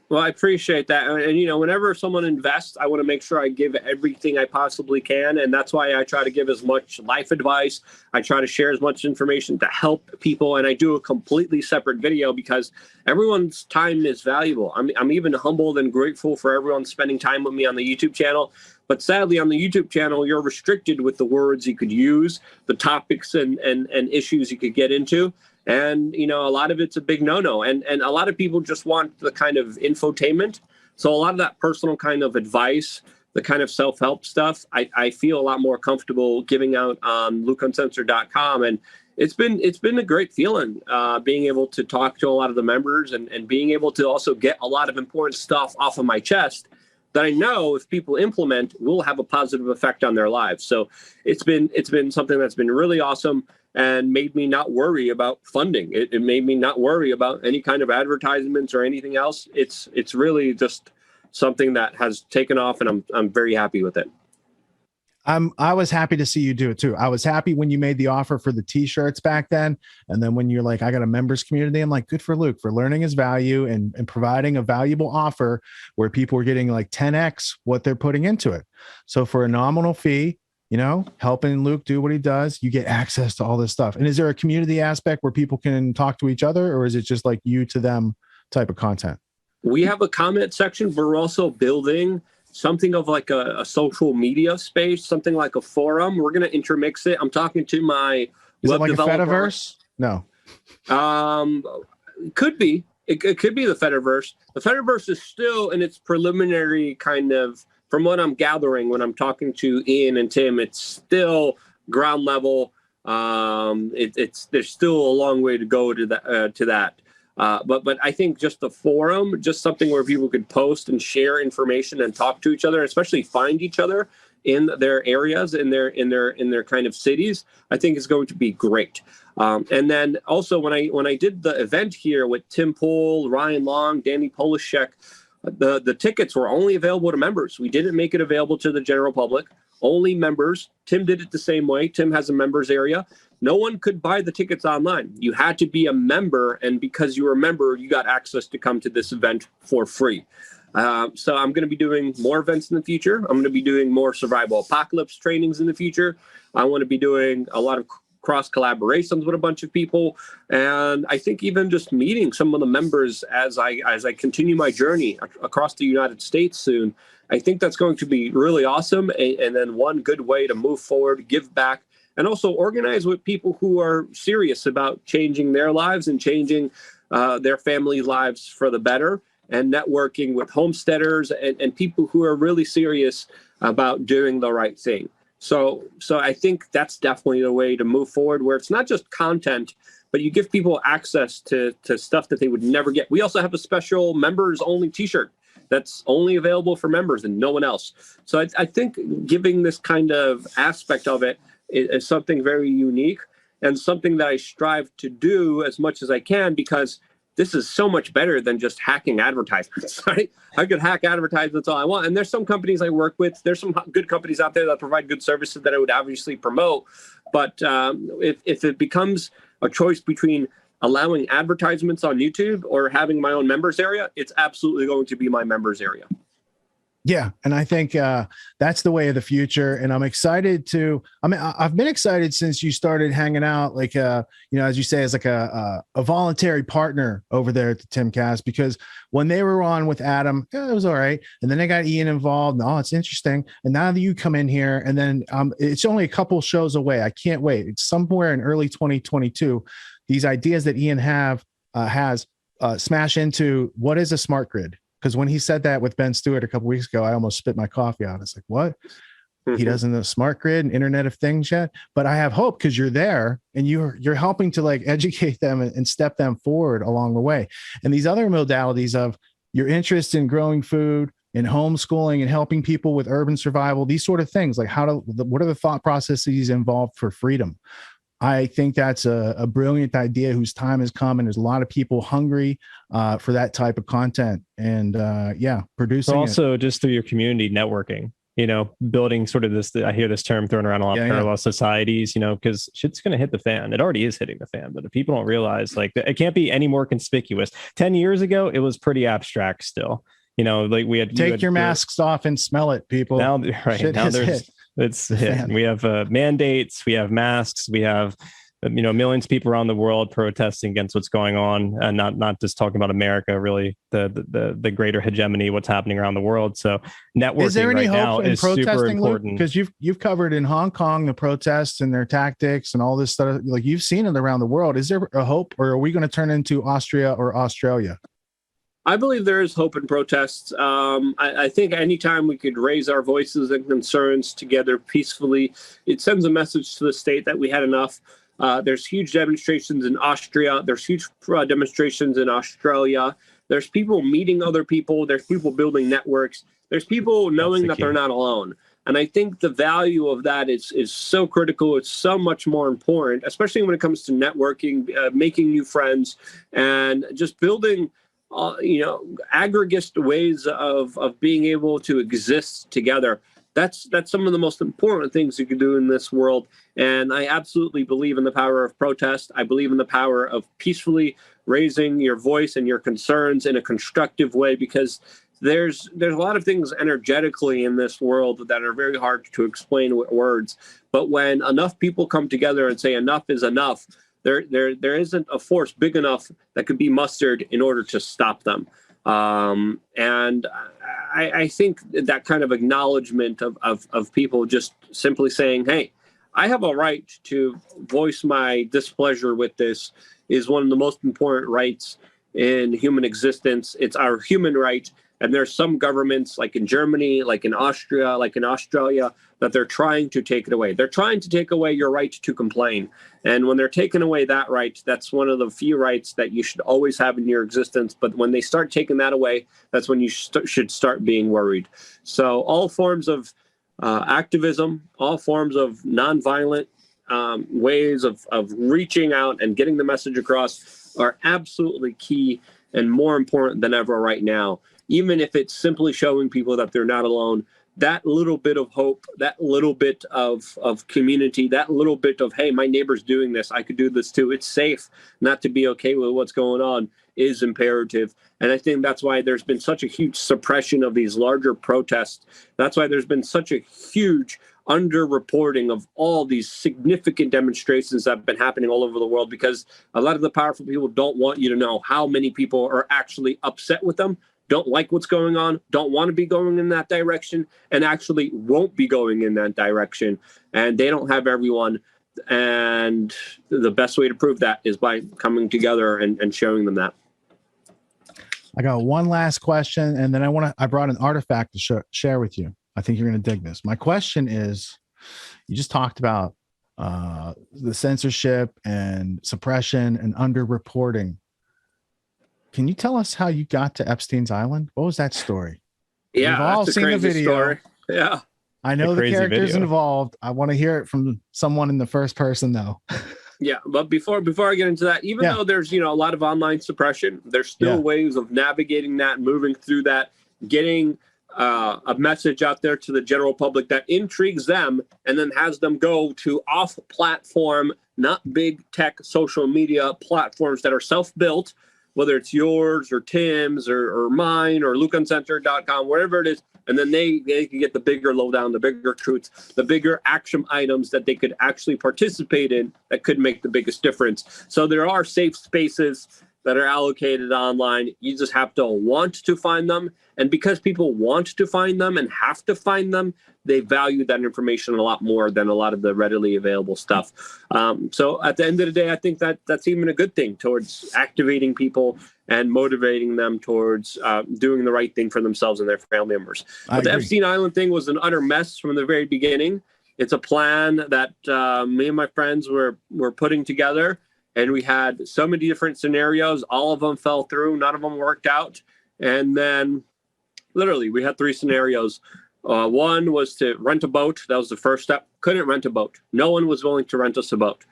Speaker 2: Well, I appreciate that. And, whenever someone invests, I want to make sure I give everything I possibly can. And that's why I try to give as much life advice. I try to share as much information to help people. And I do a completely separate video because everyone's time is valuable. I'm even humbled and grateful for everyone spending time with me on the YouTube channel. But sadly, on the YouTube channel, you're restricted with the words you could use, the topics and issues you could get into. And, a lot of it's a big no-no. And a lot of people just want the kind of infotainment. So a lot of that personal kind of advice, the kind of self-help stuff, I feel a lot more comfortable giving out on LukeUncensored.com. And it's been a great feeling being able to talk to a lot of the members and being able to also get a lot of important stuff off of my chest that I know if people implement will have a positive effect on their lives. So it's been something that's been really awesome and made me not worry about funding. It made me not worry about any kind of advertisements or anything else. It's really just something that has taken off, and I'm very happy with it.
Speaker 1: I was happy to see you do it too. I was happy when you made the offer for the t-shirts back then. And then when you're like, I got a members community, I'm like, good for Luke for learning his value and providing a valuable offer where people are getting like 10x what they're putting into it. So for a nominal fee, helping Luke do what he does, you get access to all this stuff. And is there a community aspect where people can talk to each other, or is it just like you to them type of content?
Speaker 2: We have a comment section, but we're also building something of like a social media space, something like a forum. We're going to intermix it. I'm talking to my
Speaker 1: web developer. Is it like a Fediverse? No.
Speaker 2: Could be. It could be the Fediverse. The Fediverse is still in its preliminary kind of, from what I'm gathering when I'm talking to Ian and Tim, it's still ground level. There's still a long way to go to that. But I think just the forum, just something where people could post and share information and talk to each other, especially find each other, in their areas, in their kind of cities, I think is going to be great. And then also when I did the event here with Tim Pool, Ryan Long, Danny Polishek, the tickets were only available to members. We didn't make it available to the general public, only members. Tim did it the same way. Tim has a members area. No one could buy the tickets online. You had to be a member, and because you were a member, you got access to come to this event for free. So I'm going to be doing more events in the future. I'm going to be doing more survival apocalypse trainings in the future. I want to be doing a lot of cross collaborations with a bunch of people, and I think even just meeting some of the members as I continue my journey across the United States soon. I think that's going to be really awesome, and then one good way to move forward, give back, and also organize with people who are serious about changing their lives and changing their family lives for the better, and networking with homesteaders and people who are really serious about doing the right thing. So I think that's definitely the way to move forward, where it's not just content, but you give people access to stuff that they would never get. We also have a special members only t-shirt that's only available for members and no one else. So I think giving this kind of aspect of it is something very unique and something that I strive to do as much as I can, because this is so much better than just hacking advertisements, right? I could hack advertisements all I want. And there's some companies I work with. There's some good companies out there that provide good services that I would obviously promote. But if it becomes a choice between allowing advertisements on YouTube or having my own members area, it's absolutely going to be my members area.
Speaker 1: Yeah. And I think that's the way of the future. And I'm excited I've been excited since you started hanging out, like, as you say, as like a voluntary partner over there at the Timcast, because when they were on with Adam, it was all right. And then they got Ian involved. Oh, it's interesting. And now that you come in here, and then it's only a couple shows away. I can't wait. It's somewhere in early 2022. These ideas that Ian has smash into what is a smart grid. Because when he said that with Ben Stewart a couple weeks ago, I almost spit my coffee out. It's like, what? He doesn't know smart grid and Internet of Things yet. But I have hope, because you're there and you're helping to like educate them and step them forward along the way. And these other modalities of your interest in growing food and homeschooling and helping people with urban survival, these sort of things, like what are the thought processes involved for freedom? I think that's a brilliant idea whose time has come, and there's a lot of people hungry for that type of content, and producing. So
Speaker 3: also just through your community networking, building sort of this, I hear this term thrown around a lot, parallel societies, because shit's going to hit the fan. It already is hitting the fan, but if people don't realize, like, it can't be any more conspicuous. 10 years ago, it was pretty abstract still, like we had
Speaker 1: take your masks off and smell it, people.
Speaker 3: Now it's hit. We have mandates, we have masks, we have millions of people around the world protesting against what's going on, and not just talking about America, really the greater hegemony, what's happening around the world. So networking
Speaker 1: is there any
Speaker 3: right
Speaker 1: hope
Speaker 3: now
Speaker 1: in
Speaker 3: is super important,
Speaker 1: because you've covered in Hong Kong the protests and their tactics and all this stuff, like you've seen it around the world. Is there a hope, or are we going to turn into Austria or Australia?
Speaker 2: I believe there is hope in protests. I think anytime we could raise our voices and concerns together peacefully, it sends a message to the state that we had enough. There's huge demonstrations in Austria. There's huge demonstrations in Australia. There's people meeting other people. There's people building networks. There's people knowing that they're not alone. And I think the value of that is so critical. It's so much more important, especially when it comes to networking, making new friends, and just building aggregate ways of being able to exist together. That's some of the most important things you can do in this world. And I absolutely believe in the power of protest. I believe in the power of peacefully raising your voice and your concerns in a constructive way, because there's a lot of things energetically in this world that are very hard to explain with words. But when enough people come together and say enough is enough, there isn't a force big enough that could be mustered in order to stop them. And I think that kind of acknowledgement of people just simply saying, hey, I have a right to voice my displeasure with this is one of the most important rights in human existence. It's our human right. And there's some governments, like in Germany, like in Austria, like in Australia, that they're trying to take it away. They're trying to take away your right to complain. And when they're taking away that right, that's one of the few rights that you should always have in your existence. But when they start taking that away, that's when you should start being worried. So all forms of activism, all forms of nonviolent ways of reaching out and getting the message across are absolutely key and more important than ever right now. Even if it's simply showing people that they're not alone, that little bit of hope, that little bit of community, that little bit of, hey, my neighbor's doing this, I could do this too. It's safe not to be okay with what's going on is imperative. And I think that's why there's been such a huge suppression of these larger protests. That's why there's been such a huge underreporting of all these significant demonstrations that have been happening all over the world, because a lot of the powerful people don't want you to know how many people are actually upset with them, don't like what's going on, don't want to be going in that direction, and actually won't be going in that direction. And they don't have everyone. And the best way to prove that is by coming together and showing them that.
Speaker 1: I got one last question, and then I brought an artifact to share with you. I think you're going to dig this. My question is, you just talked about the censorship and suppression and underreporting. Can you tell us how you got to Epstein's Island? What was that story?
Speaker 2: Yeah,
Speaker 1: we've all seen the video.
Speaker 2: Story. Yeah,
Speaker 1: I know the characters involved. I want to hear it from someone in the first person, though.
Speaker 2: Yeah, but before I get into that, even though there's a lot of online suppression, there's still ways of navigating that, moving through that, getting a message out there to the general public that intrigues them, and then has them go to off-platform, not big tech social media platforms that are self-built, whether it's yours or Tim's or mine or LukeUncensored.com, wherever it is. And then they can get the bigger lowdown, the bigger truths, the bigger action items that they could actually participate in that could make the biggest difference. So there are safe spaces that are allocated online. You just have to want to find them. And because people want to find them and have to find them, they value that information a lot more than a lot of the readily available stuff. So at the end of the day, I think that's even a good thing towards activating people and motivating them towards doing the right thing for themselves and their family members. But the Epstein Island thing was an utter mess from the very beginning. It's a plan that me and my friends were putting together, and we had so many different scenarios. All of them fell through. None of them worked out. And then literally we had 3 scenarios. One was to rent a boat. That was the first step. Couldn't rent a boat. No one was willing to rent us a boat.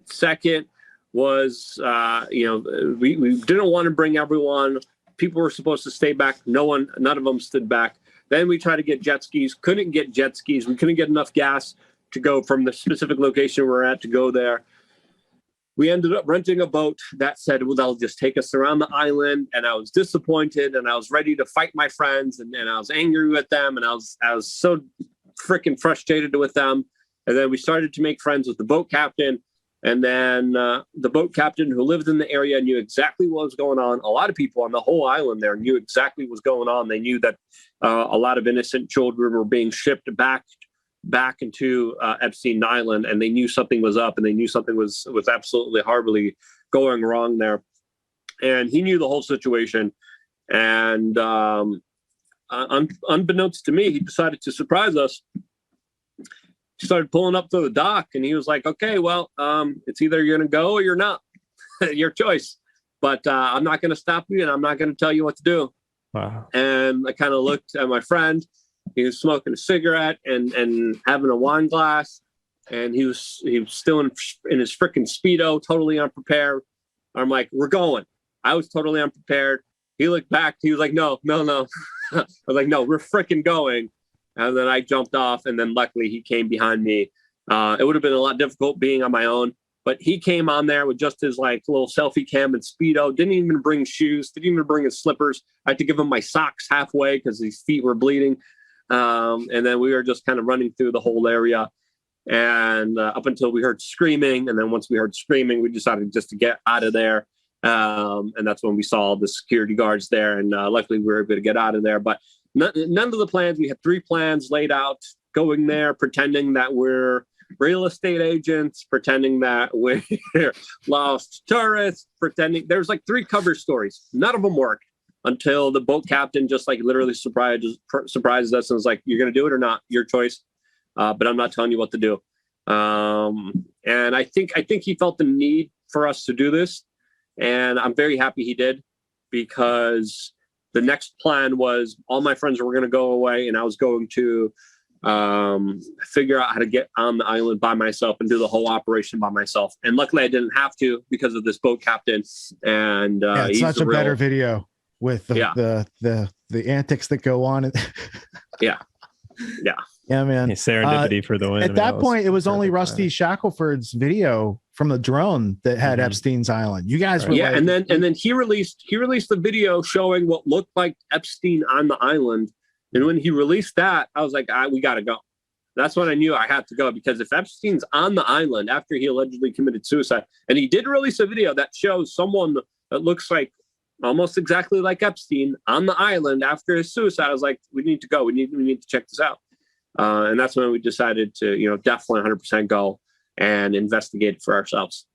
Speaker 2: Second was, we didn't want to bring everyone. People were supposed to stay back. None of them stood back. Then we tried to get jet skis. Couldn't get jet skis. We couldn't get enough gas to go from the specific location we're at to go there. We ended up renting a boat that said, well, they'll just take us around the island. And I was disappointed, and I was ready to fight my friends, and I was angry with them, and I was so freaking frustrated with them. And then we started to make friends with the boat captain. And then the boat captain who lived in the area knew exactly what was going on. A lot of people on the whole island there knew exactly what was going on. They knew that a lot of innocent children were being shipped back into Epstein Island, and they knew something was up, and they knew something was absolutely horribly going wrong there. And he knew the whole situation. And unbeknownst to me, he decided to surprise us. He started pulling up to the dock, and he was like, okay, well, it's either you're going to go or you're not. Your choice. But I'm not going to stop you, and I'm not going to tell you what to do.
Speaker 3: Wow.
Speaker 2: And I kind of looked at my friend. He was smoking a cigarette and having a wine glass, and he was still in his freaking Speedo, totally unprepared. I'm like, we're going. I was totally unprepared. He looked back. He was like, no. I was like, no, we're freaking going. And then I jumped off, and then luckily he came behind me. It would have been a lot difficult being on my own, but he came on there with just his like little selfie cam and Speedo. Didn't even bring shoes. Didn't even bring his slippers. I had to give him my socks halfway because his feet were bleeding. And then we were just kind of running through the whole area, and up until we heard screaming. And then once we heard screaming, we decided just to get out of there. And that's when we saw the security guards there. And luckily we were able to get out of there. But none of the plans, we had 3 plans laid out, going there, pretending that we're real estate agents, pretending that we're lost tourists, pretending there's like 3 cover stories. None of them worked. Until the boat captain just like literally surprised us and was like, you're going to do it or not, your choice. But I'm not telling you what to do. And I think he felt the need for us to do this. And I'm very happy he did, because the next plan was all my friends were going to go away, and I was going to figure out how to get on the island by myself and do the whole operation by myself. And luckily I didn't have to because of this boat captain. And
Speaker 1: it's such a better video with the antics that go on.
Speaker 2: Yeah,
Speaker 1: man.
Speaker 3: Serendipity for the win.
Speaker 1: At that point, it was only Rusty Shackelford's video from the drone that had Epstein's Island. You guys were
Speaker 2: and then he released the video showing what looked like Epstein on the island. And when he released that, I was like, we got to go. That's when I knew I had to go, because if Epstein's on the island after he allegedly committed suicide, and he did release a video that shows someone that looks like almost exactly like Epstein on the island after his suicide, I was like, we need to go. We need to check this out. And that's when we decided to, definitely 100% go and investigate it for ourselves.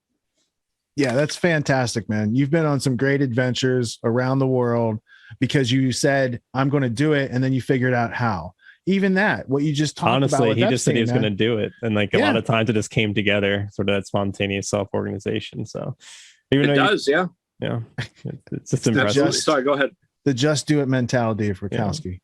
Speaker 1: Yeah, that's fantastic, man. You've been on some great adventures around the world because you said, I'm going to do it. And then you figured out how. Even that, what you just talked about.
Speaker 3: Honestly, he
Speaker 1: Epstein,
Speaker 3: just said he was going to do it. And like a lot of times it just came together, sort of that spontaneous self-organization. So even
Speaker 2: yeah.
Speaker 3: Yeah. It's just impressive.
Speaker 2: Sorry, go ahead.
Speaker 1: The just do it mentality of Rudkowski.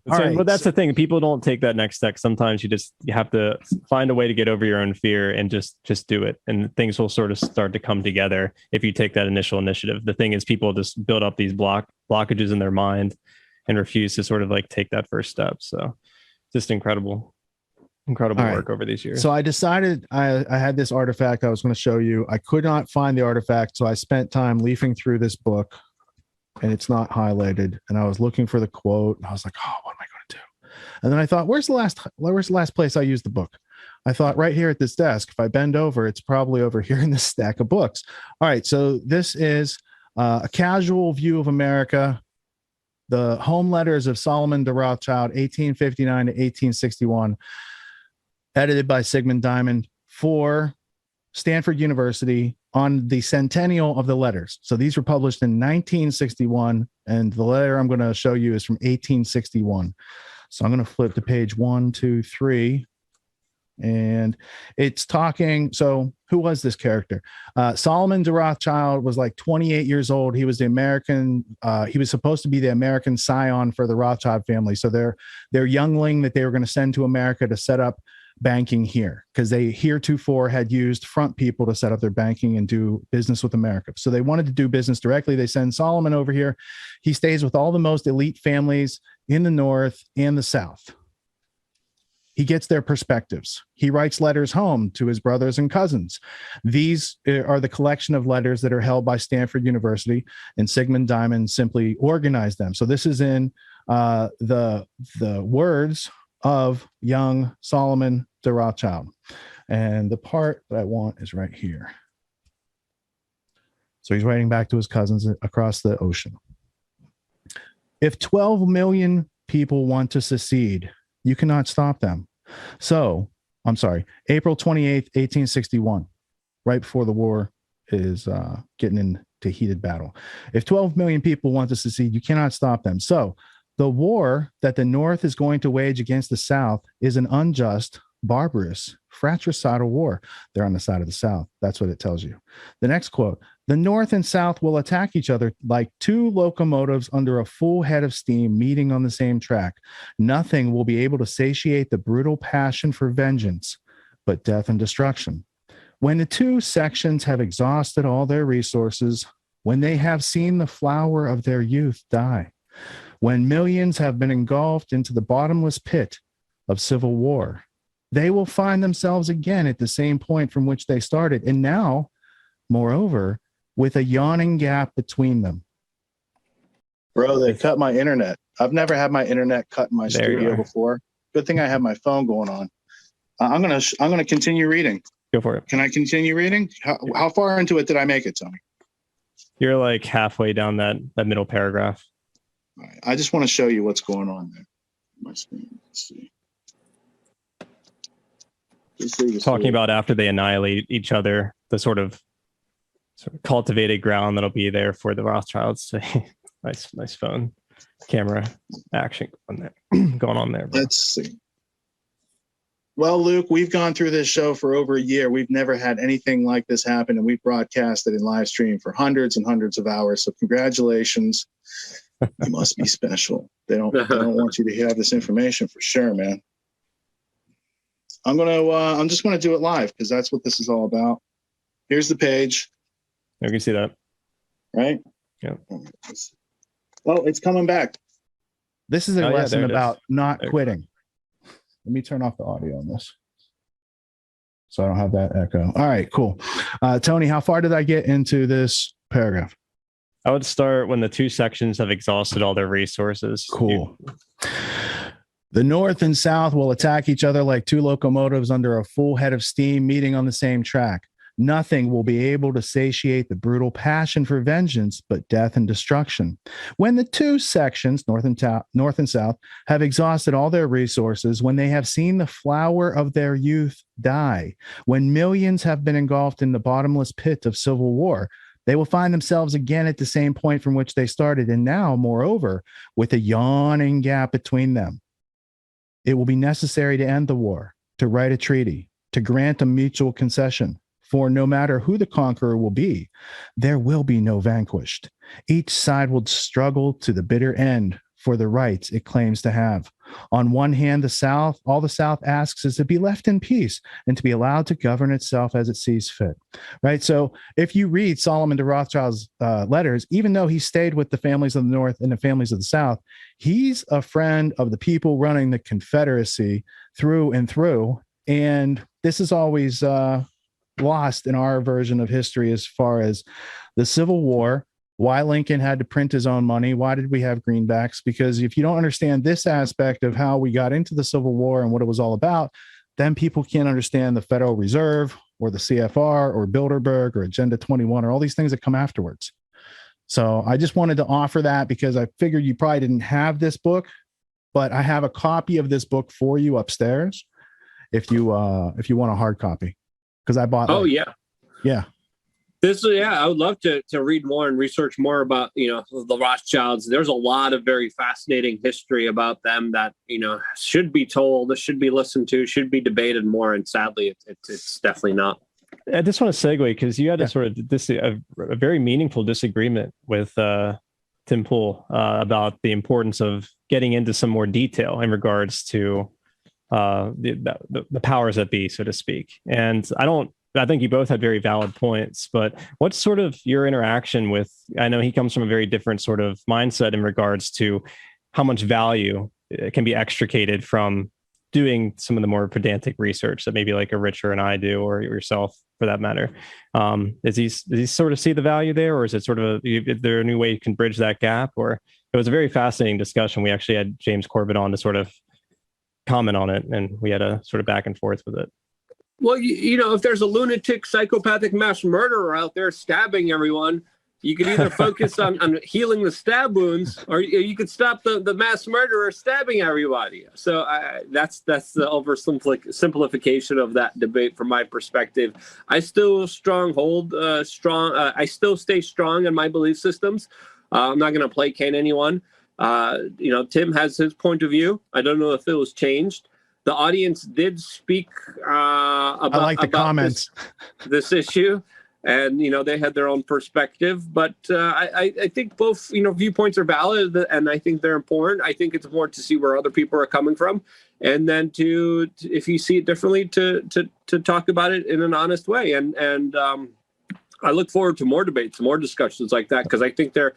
Speaker 3: But that's the thing. People don't take that next step. Sometimes you have to find a way to get over your own fear and just do it. And things will sort of start to come together if you take that initial initiative. The thing is, people just build up these blockages in their mind and refuse to sort of like take that first step. So just incredible work over these years.
Speaker 1: So I decided I had this artifact I was going to show you. I could not find the artifact. So I spent time leafing through this book, and it's not highlighted. And I was looking for the quote, and I was like, oh, what am I going to do? And then I thought, where's the last place I used the book? I thought right here at this desk. If I bend over, it's probably over here in this stack of books. All right. So this is a casual view of America. The home letters of Solomon de Rothschild, 1859 to 1861, edited by Sigmund Diamond for Stanford University on the centennial of the letters. So these were published in 1961, and the letter I'm going to show you is from 1861. So I'm going to flip to page 1, 2, 3. And it's talking. So who was this character? Solomon de Rothschild was like 28 years old. He was the American. He was supposed to be the American scion for the Rothschild family. So their youngling that they were going to send to America to set up banking here, because they heretofore had used front people to set up their banking and do business with America. So they wanted to do business directly. They send Solomon over here. He stays with all the most elite families in the North and the South. He gets their perspectives. He writes letters home to his brothers and cousins. These are the collection of letters that are held by Stanford University, and Sigmund Diamond simply organized them. So this is in the words of young Solomon de Rothschild. And the part that I want is right here. So he's writing back to his cousins across the ocean. If 12 million people want to secede, you cannot stop them. So, I'm sorry, April 28th, 1861, right before the war is getting into heated battle. If 12 million people want to secede, you cannot stop them. So, the war that the North is going to wage against the South is an unjust, barbarous, fratricidal war. They're on the side of the South. That's what it tells you. The next quote, the North and South will attack each other like two locomotives under a full head of steam meeting on the same track. Nothing will be able to satiate the brutal passion for vengeance but death and destruction. When the two sections have exhausted all their resources, when they have seen the flower of their youth die, when millions have been engulfed into the bottomless pit of civil war, they will find themselves again at the same point from which they started. And now, moreover, with a yawning gap between them. Bro, they cut my internet. I've never had my internet cut in my studio before. Good thing I have my phone going on. I'm gonna continue reading.
Speaker 3: Go for it.
Speaker 1: Can I continue reading? How far into it did I make it, Tony?
Speaker 3: You're like halfway down that middle paragraph.
Speaker 1: All right. I just want to show you what's going on there. My screen. Let's see.
Speaker 3: Talking about after they annihilate each other, the sort of cultivated ground that'll be there for the Rothschilds. nice phone camera action going on there. Bro.
Speaker 1: Let's see. Well, Luke, we've gone through this show for over a year. We've never had anything like this happen, and we've broadcasted in live stream for hundreds and hundreds of hours. So congratulations. You must be special. They don't want you to have this information for sure, man. I'm just gonna do it live because that's what this is all about. Here's the page.
Speaker 3: You can see that.
Speaker 1: Right?
Speaker 3: Yeah.
Speaker 1: Oh, it's coming back. This is a lesson about not quitting. Let me turn off the audio on this so I don't have that echo. All right, cool. Tony, how far did I get into this paragraph?
Speaker 3: I would start when the two sections have exhausted all their resources.
Speaker 1: Cool. The North and South will attack each other like two locomotives under a full head of steam meeting on the same track. Nothing will be able to satiate the brutal passion for vengeance but death and destruction. When the two sections, North and South, have exhausted all their resources, when they have seen the flower of their youth die, when millions have been engulfed in the bottomless pit of civil war, they will find themselves again at the same point from which they started, and now, moreover, with a yawning gap between them. It will be necessary to end the war, to write a treaty, to grant a mutual concession. For no matter who the conqueror will be, there will be no vanquished. Each side will struggle to the bitter end for the rights it claims to have. On one hand, all the South asks is to be left in peace and to be allowed to govern itself as it sees fit. Right. So if you read Solomon de Rothschild's letters, even though he stayed with the families of the North and the families of the South, he's a friend of the people running the Confederacy through and through. And this is always lost in our version of history as far as the Civil War, why Lincoln had to print his own money. Why did we have greenbacks? Because if you don't understand this aspect of how we got into the Civil War and what it was all about, then people can't understand the Federal Reserve or the CFR or Bilderberg or Agenda 21 or all these things that come afterwards. So I just wanted to offer that because I figured you probably didn't have this book, but I have a copy of this book for you upstairs if you want a hard copy. Because I bought.
Speaker 2: Yeah.
Speaker 1: I
Speaker 2: would love to read more and research more about the Rothschilds. There's a lot of very fascinating history about them that should be told, should be listened to, should be debated more. And sadly, it's definitely not.
Speaker 3: I just want to segue because you had a sort of a very meaningful disagreement with Tim Pool about the importance of getting into some more detail in regards to the powers that be, so to speak. And I think you both had very valid points, but what's sort of your interaction with, I know he comes from a very different sort of mindset in regards to how much value can be extricated from doing some of the more pedantic research that maybe like a Richard and I do, or yourself for that matter. Does he sort of see the value there, or is it sort of is there a new way you can bridge that gap? Or it was a very fascinating discussion. We actually had James Corbett on to sort of comment on it, and we had a sort of back and forth with it.
Speaker 2: Well, if there's a lunatic, psychopathic mass murderer out there stabbing everyone, you can either focus on healing the stab wounds, or you could stop the mass murderer stabbing everybody. So that's the oversimplification of that debate from my perspective. I still I still stay strong in my belief systems. I'm not going to placate anyone. Tim has his point of view. I don't know if it was changed. The audience did speak about the comments. This issue, and they had their own perspective. But I think both viewpoints are valid, and I think they're important. I think it's important to see where other people are coming from, and then to if you see it differently, to talk about it in an honest way. And I look forward to more debates, more discussions like that, because I think they're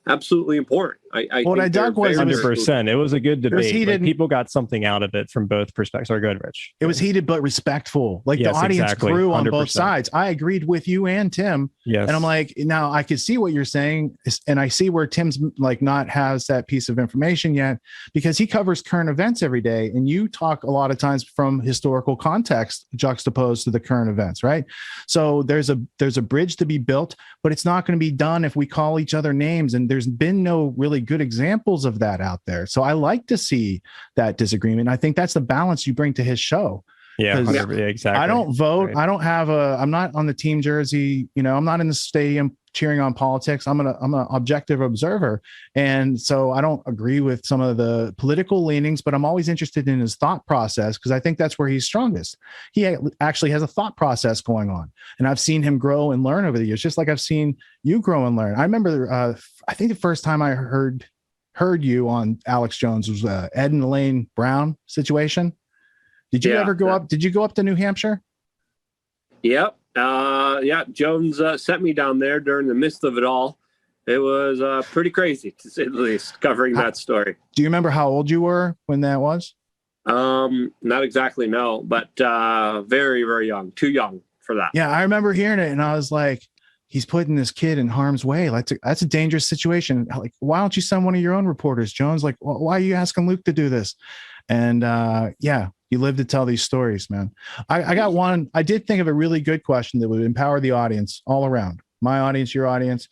Speaker 2: absolutely important.
Speaker 3: What I dug was 100%. It was a good debate. Like, people got something out of it from both perspectives. Sorry, go ahead, Rich.
Speaker 1: It was heated but respectful. Like, the audience grew on 100%. Both sides. I agreed with you and Tim.
Speaker 3: Yes.
Speaker 1: And I'm like, now I could see what you're saying, and I see where Tim's like not has that piece of information yet, because he covers current events every day, and you talk a lot of times from historical context juxtaposed to the current events, right? So there's a bridge to be built, but it's not going to be done if we call each other names, and there's been no really good examples of that out there. So I like to see that disagreement. I think that's the balance you bring to his show.
Speaker 3: Yeah, exactly.
Speaker 1: I don't vote.
Speaker 3: Right.
Speaker 1: I don't have I'm not on the team jersey. I'm not in the stadium cheering on politics. I'm an objective observer. And so I don't agree with some of the political leanings, but I'm always interested in his thought process because I think that's where he's strongest. He actually has a thought process going on. And I've seen him grow and learn over the years, just like I've seen you grow and learn. I remember, I think the first time I heard you on Alex Jones was Ed and Elaine Brown situation. Did you ever go up? Did you go up to New Hampshire?
Speaker 2: Yep. Jones sent me down there during the midst of it all. It was pretty crazy, to say the least, covering that story.
Speaker 1: Do you remember how old you were when that was?
Speaker 2: Not exactly, no, but very, very young. Too young for that.
Speaker 1: Yeah, I remember hearing it, and I was like, he's putting this kid in harm's way. Like, that's a dangerous situation. Like, why don't you send one of your own reporters, Jones? Like, why are you asking Luke to do this? And you live to tell these stories, man. I got one. I did think of a really good question that would empower the audience all around. My audience, your audience.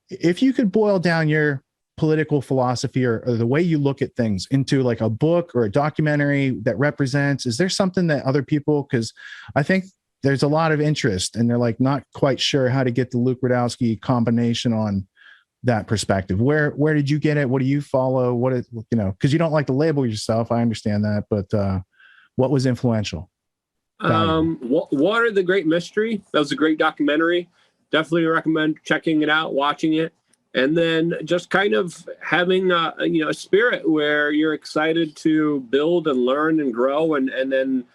Speaker 1: If you could boil down your political philosophy or the way you look at things into like a book or a documentary that represents, is there something that other people, because I think there's a lot of interest and they're like not quite sure how to get the Luke Rudkowski combination on that perspective. Where did you get it? What do you follow? What is, because you don't like to label yourself. I understand that, but what was influential?
Speaker 2: Water, the Great Mystery. That was a great documentary. Definitely recommend checking it out, watching it. And then just kind of having a spirit where you're excited to build and learn and grow and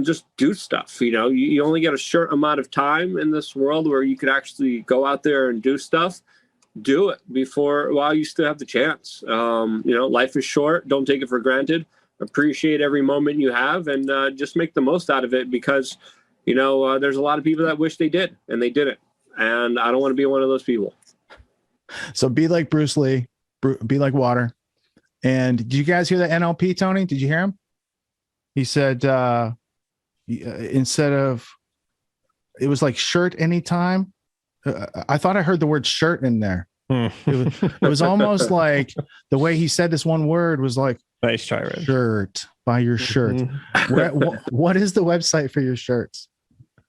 Speaker 2: just do stuff. You only get a short amount of time in this world where you could actually go out there and do stuff. Do it while you still have the chance. Life is short. Don't take it for granted. Appreciate every moment you have and just make the most out of it because, there's a lot of people that wish they did and they didn't. And I don't want to be one of those people.
Speaker 1: So be like Bruce Lee, be like water. And did you guys hear the NLP, Tony? Did you hear him? He said, instead of, it was like shirt anytime. I thought I heard the word shirt in there. It was almost like the way he said this one word was like,
Speaker 3: nice try, Red.
Speaker 1: Shirt, buy your shirt. What is the website for your shirts?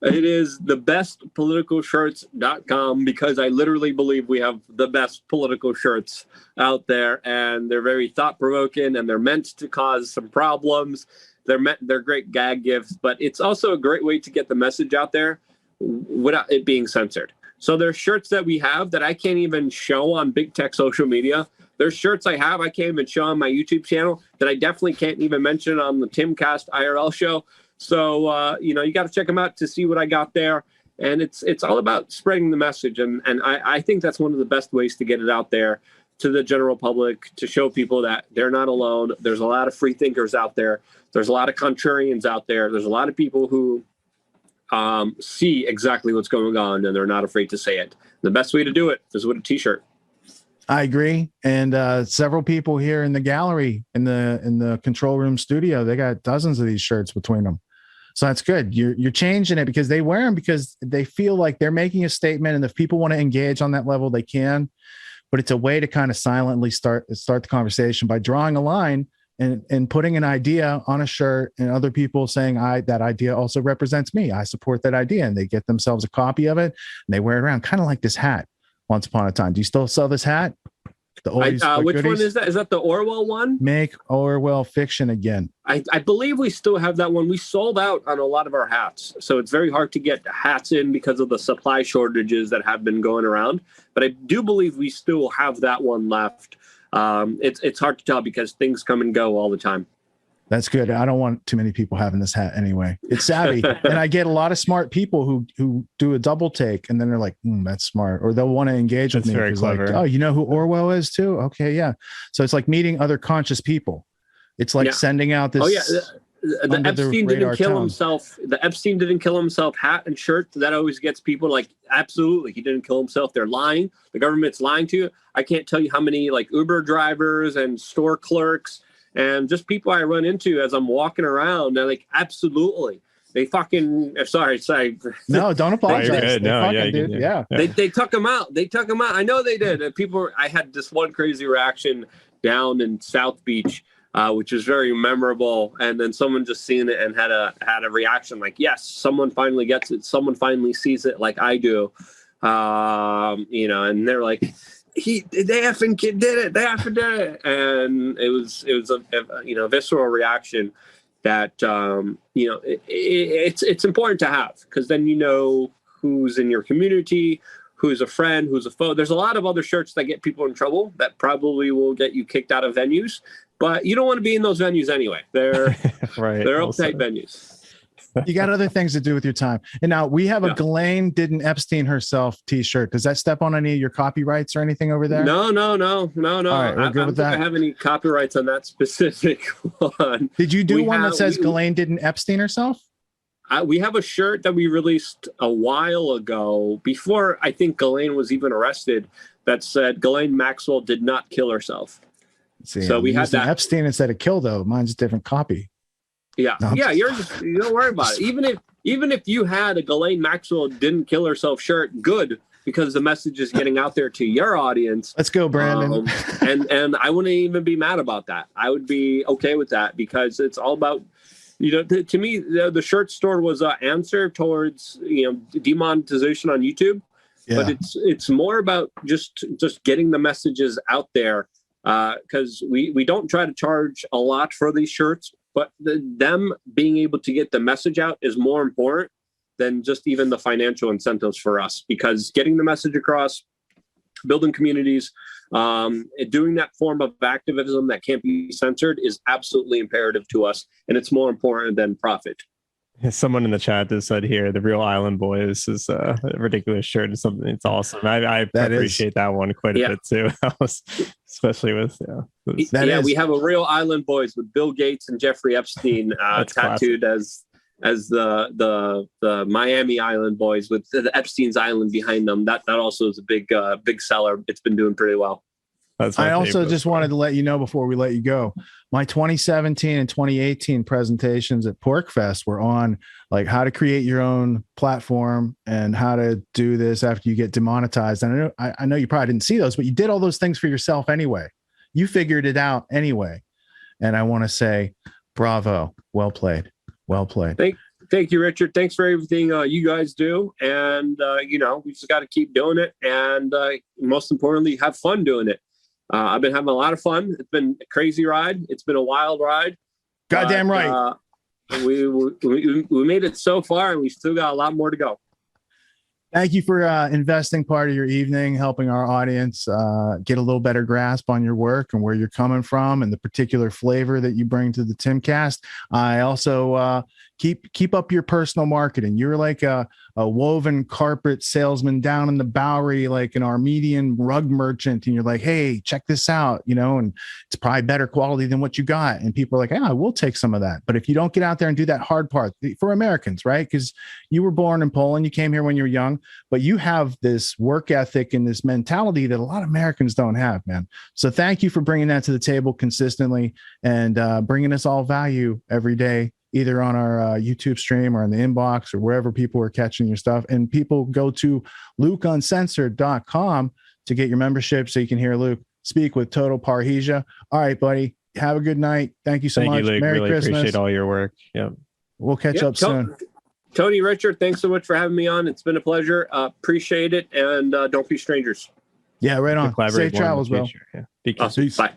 Speaker 2: It is thebestpoliticalshirts.com because I literally believe we have the best political shirts out there, and they're very thought-provoking, and they're meant to cause some problems. They're great gag gifts, but it's also a great way to get the message out there without it being censored. So there's shirts that we have that I can't even show on big tech social media. There's shirts I have I can't even show on my YouTube channel that I definitely can't even mention on the Timcast IRL show. So, you got to check them out to see what I got there. And it's all about spreading the message. And I think that's one of the best ways to get it out there to the general public, to show people that they're not alone. There's a lot of free thinkers out there. There's a lot of contrarians out there. There's a lot of people who see exactly what's going on and they're not afraid to say it. The best way to do it is with a t-shirt.
Speaker 1: I agree. And several people here in the gallery, in the control room studio, they got dozens of these shirts between them. So that's good. You're changing it because they wear them because they feel like they're making a statement. And if people want to engage on that level, they can. But it's a way to kind of silently start the conversation by drawing a line and putting an idea on a shirt and other people saying, that idea also represents me. I support that idea. And they get themselves a copy of it and they wear it around, kind of like this hat once upon a time. Do you still sell this hat?
Speaker 2: Which one is that? Is that the Orwell one?
Speaker 1: Make Orwell fiction again.
Speaker 2: I believe we still have that one. We sold out on a lot of our hats. So it's very hard to get hats in because of the supply shortages that have been going around. But I do believe we still have that one left. It's hard to tell because things come and go all the time.
Speaker 1: That's good. I don't want too many people having this hat anyway. It's savvy. And I get a lot of smart people who do a double take and then they're like, that's smart. Or they'll want to engage with me.
Speaker 3: Very clever.
Speaker 1: Like, oh, you know who Orwell is too? Okay, yeah. So it's like meeting other conscious people. It's like sending out this.
Speaker 2: Oh, yeah. The Epstein didn't kill himself. The Epstein didn't kill himself hat and shirt. That always gets people like, absolutely, he didn't kill himself. They're lying. The government's lying to you. I can't tell you how many like Uber drivers and store clerks and just people I run into as I'm walking around. They're like, absolutely. They fucking, sorry.
Speaker 1: No, don't apologize.
Speaker 3: Yeah.
Speaker 2: They took him out. I know they did. I had this one crazy reaction down in South Beach which is very memorable. And then someone just seen it and had a reaction like, yes, someone finally gets it. Someone finally sees it like I do. And they're like, they effing kid did it. They effing did it. And it was a visceral reaction that, it's important to have, because then you know who's in your community, who's a friend, who's a foe. There's a lot of other shirts that get people in trouble that probably will get you kicked out of venues, but you don't want to be in those venues anyway. They're
Speaker 3: right.
Speaker 2: They're uptight venues.
Speaker 1: You got other things to do with your time. And now we have a Ghislaine didn't Epstein herself t-shirt. Does that step on any of your copyrights or anything over there?
Speaker 2: No.
Speaker 1: All right, we're good with that.
Speaker 2: I don't have any copyrights on that specific one.
Speaker 1: Did you do one that says Ghislaine didn't Epstein herself?
Speaker 2: We have a shirt that we released a while ago, before I think Ghislaine was even arrested, that said Ghislaine Maxwell did not kill herself.
Speaker 1: See,
Speaker 2: so we had that.
Speaker 1: Epstein instead of kill, though. Mine's a different copy.
Speaker 2: Yeah,
Speaker 1: no,
Speaker 2: you don't worry about it. Even if you had a Ghislaine Maxwell didn't kill herself shirt, good, because the message is getting out there to your audience.
Speaker 1: Let's go, Brandon.
Speaker 2: And I wouldn't even be mad about that. I would be okay with that, because it's all about, to me, the shirt store was an answer towards demonetization on YouTube, but it's more about just getting the messages out there, because we don't try to charge a lot for these shirts. But them being able to get the message out is more important than just even the financial incentives for us, because getting the message across, building communities, doing that form of activism that can't be censored is absolutely imperative to us. And it's more important than profit.
Speaker 3: Someone in the chat just said here, the Real Island Boys is a ridiculous shirt and something. It's awesome. I appreciate that one quite a bit too. Especially with
Speaker 2: we have a Real Island Boys with Bill Gates and Jeffrey Epstein tattooed as the Miami Island Boys with the Epstein's Island behind them. That also is a big seller. It's been doing pretty well.
Speaker 1: I also just wanted to let you know before we let you go, my 2017 and 2018 presentations at PorkFest were on like how to create your own platform and how to do this after you get demonetized. And I know you probably didn't see those, but you did all those things for yourself anyway. You figured it out anyway. And I want to say, bravo. Well played. Well played.
Speaker 2: Thank you, Richard. Thanks for everything you guys do. And, we just got to keep doing it. And most importantly, have fun doing it. I've been having a lot of fun. It's been a crazy ride. It's been a wild ride.
Speaker 1: Goddamn right.
Speaker 2: We made it so far, and we still got a lot more to go.
Speaker 1: Thank you for investing part of your evening, helping our audience get a little better grasp on your work and where you're coming from and the particular flavor that you bring to the Timcast. I also keep up your personal marketing. You're like a woven carpet salesman down in the Bowery, like an Armenian rug merchant. And you're like, hey, check this out, and it's probably better quality than what you got. And people are like, I will take some of that. But if you don't get out there and do that hard part for Americans, right? Because you were born in Poland, you came here when you were young, but you have this work ethic and this mentality that a lot of Americans don't have, man. So thank you for bringing that to the table consistently and bringing us all value every day, either on our YouTube stream or in the inbox or wherever people are catching your stuff. And people go to LukeUncensored.com to get your membership so you can hear Luke speak with total parrhesia. All right, buddy. Have a good night. Thank you so much.
Speaker 3: You, Luke.
Speaker 1: Merry
Speaker 3: really
Speaker 1: Christmas.
Speaker 3: Appreciate all your work. Yep.
Speaker 1: We'll catch up soon.
Speaker 2: Tony, Richard, thanks so much for having me on. It's been a pleasure. Appreciate it. And don't be strangers.
Speaker 1: Yeah, right on. Safe travels, bro.
Speaker 3: Yeah.
Speaker 1: Peace.
Speaker 2: Bye.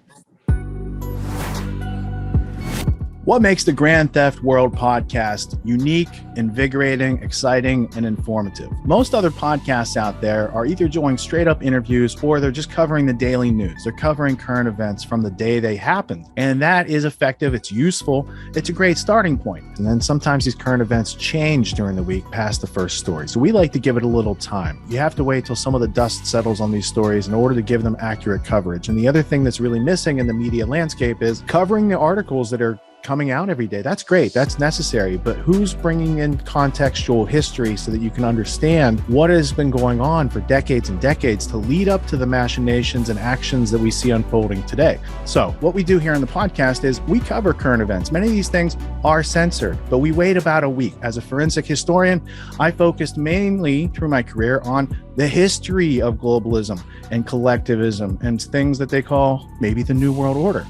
Speaker 1: What makes the Grand Theft World podcast unique, invigorating, exciting, and informative? Most other podcasts out there are either doing straight up interviews or they're just covering the daily news. They're covering current events from the day they happened. And that is effective. It's useful. It's a great starting point. And then sometimes these current events change during the week past the first story. So we like to give it a little time. You have to wait till some of the dust settles on these stories in order to give them accurate coverage. And the other thing that's really missing in the media landscape is covering the articles that are coming out every day. That's great. That's necessary. But who's bringing in contextual history so that you can understand what has been going on for decades and decades to lead up to the machinations and actions that we see unfolding today? So what we do here on the podcast is we cover current events. Many of these things are censored, but we wait about a week. As a forensic historian, I focused mainly through my career on the history of globalism and collectivism and things that they call maybe the New World Order.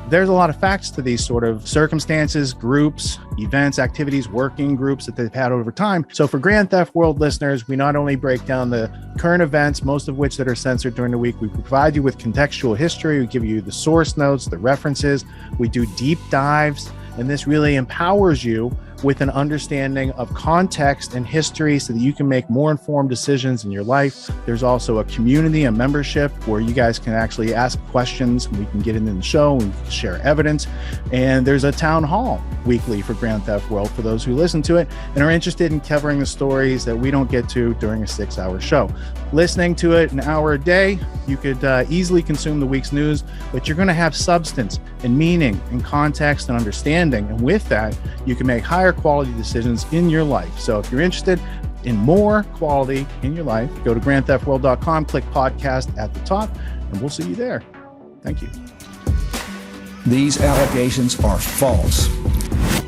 Speaker 1: there's a lot of facts to these sort of circumstances, groups, events, activities, working groups that they've had over time. So for Grand Theft World listeners, we not only break down the current events, most of which that are censored during the week, we provide you with contextual history, we give you the source notes, the references, we do deep dives, and this really empowers you with an understanding of context and history so that you can make more informed decisions in your life. There's also a community, a membership where you guys can actually ask questions. We can get into the show, we can share evidence. And there's a town hall weekly for Grand Theft World for those who listen to it and are interested in covering the stories that we don't get to during a 6-hour show. Listening to it an hour a day, you could easily consume the week's news, but you're going to have substance and meaning and context and understanding. And with that, you can make higher quality decisions in your life. So if you're interested in more quality in your life, go to grandtheftworld.com, click podcast at the top, and we'll see you there. Thank you.
Speaker 4: These allegations are false.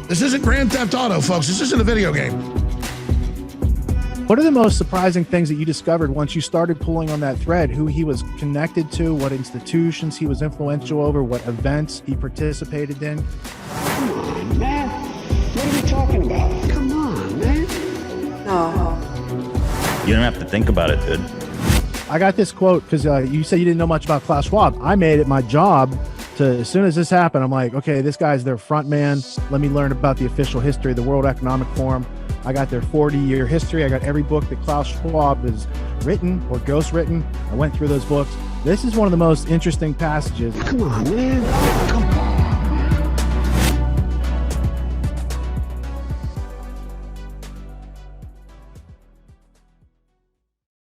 Speaker 5: This isn't Grand Theft Auto, folks. This isn't a video game.
Speaker 1: What are the most surprising things that you discovered once you started pulling on that thread? Who he was connected to, what institutions he was influential over, what events he participated in?
Speaker 6: Come on, man. What are we talking about? Come on, man. No.
Speaker 7: You don't have to think about it, dude.
Speaker 1: I got this quote because you said you didn't know much about Klaus Schwab. I made it my job to, as soon as this happened, I'm like, okay, this guy's their front man. Let me learn about the official history of the World Economic Forum. I got their 40-year history. I got every book that Klaus Schwab has written or ghostwritten. I went through those books. This is one of the most interesting passages.
Speaker 6: Come on, man. Come on.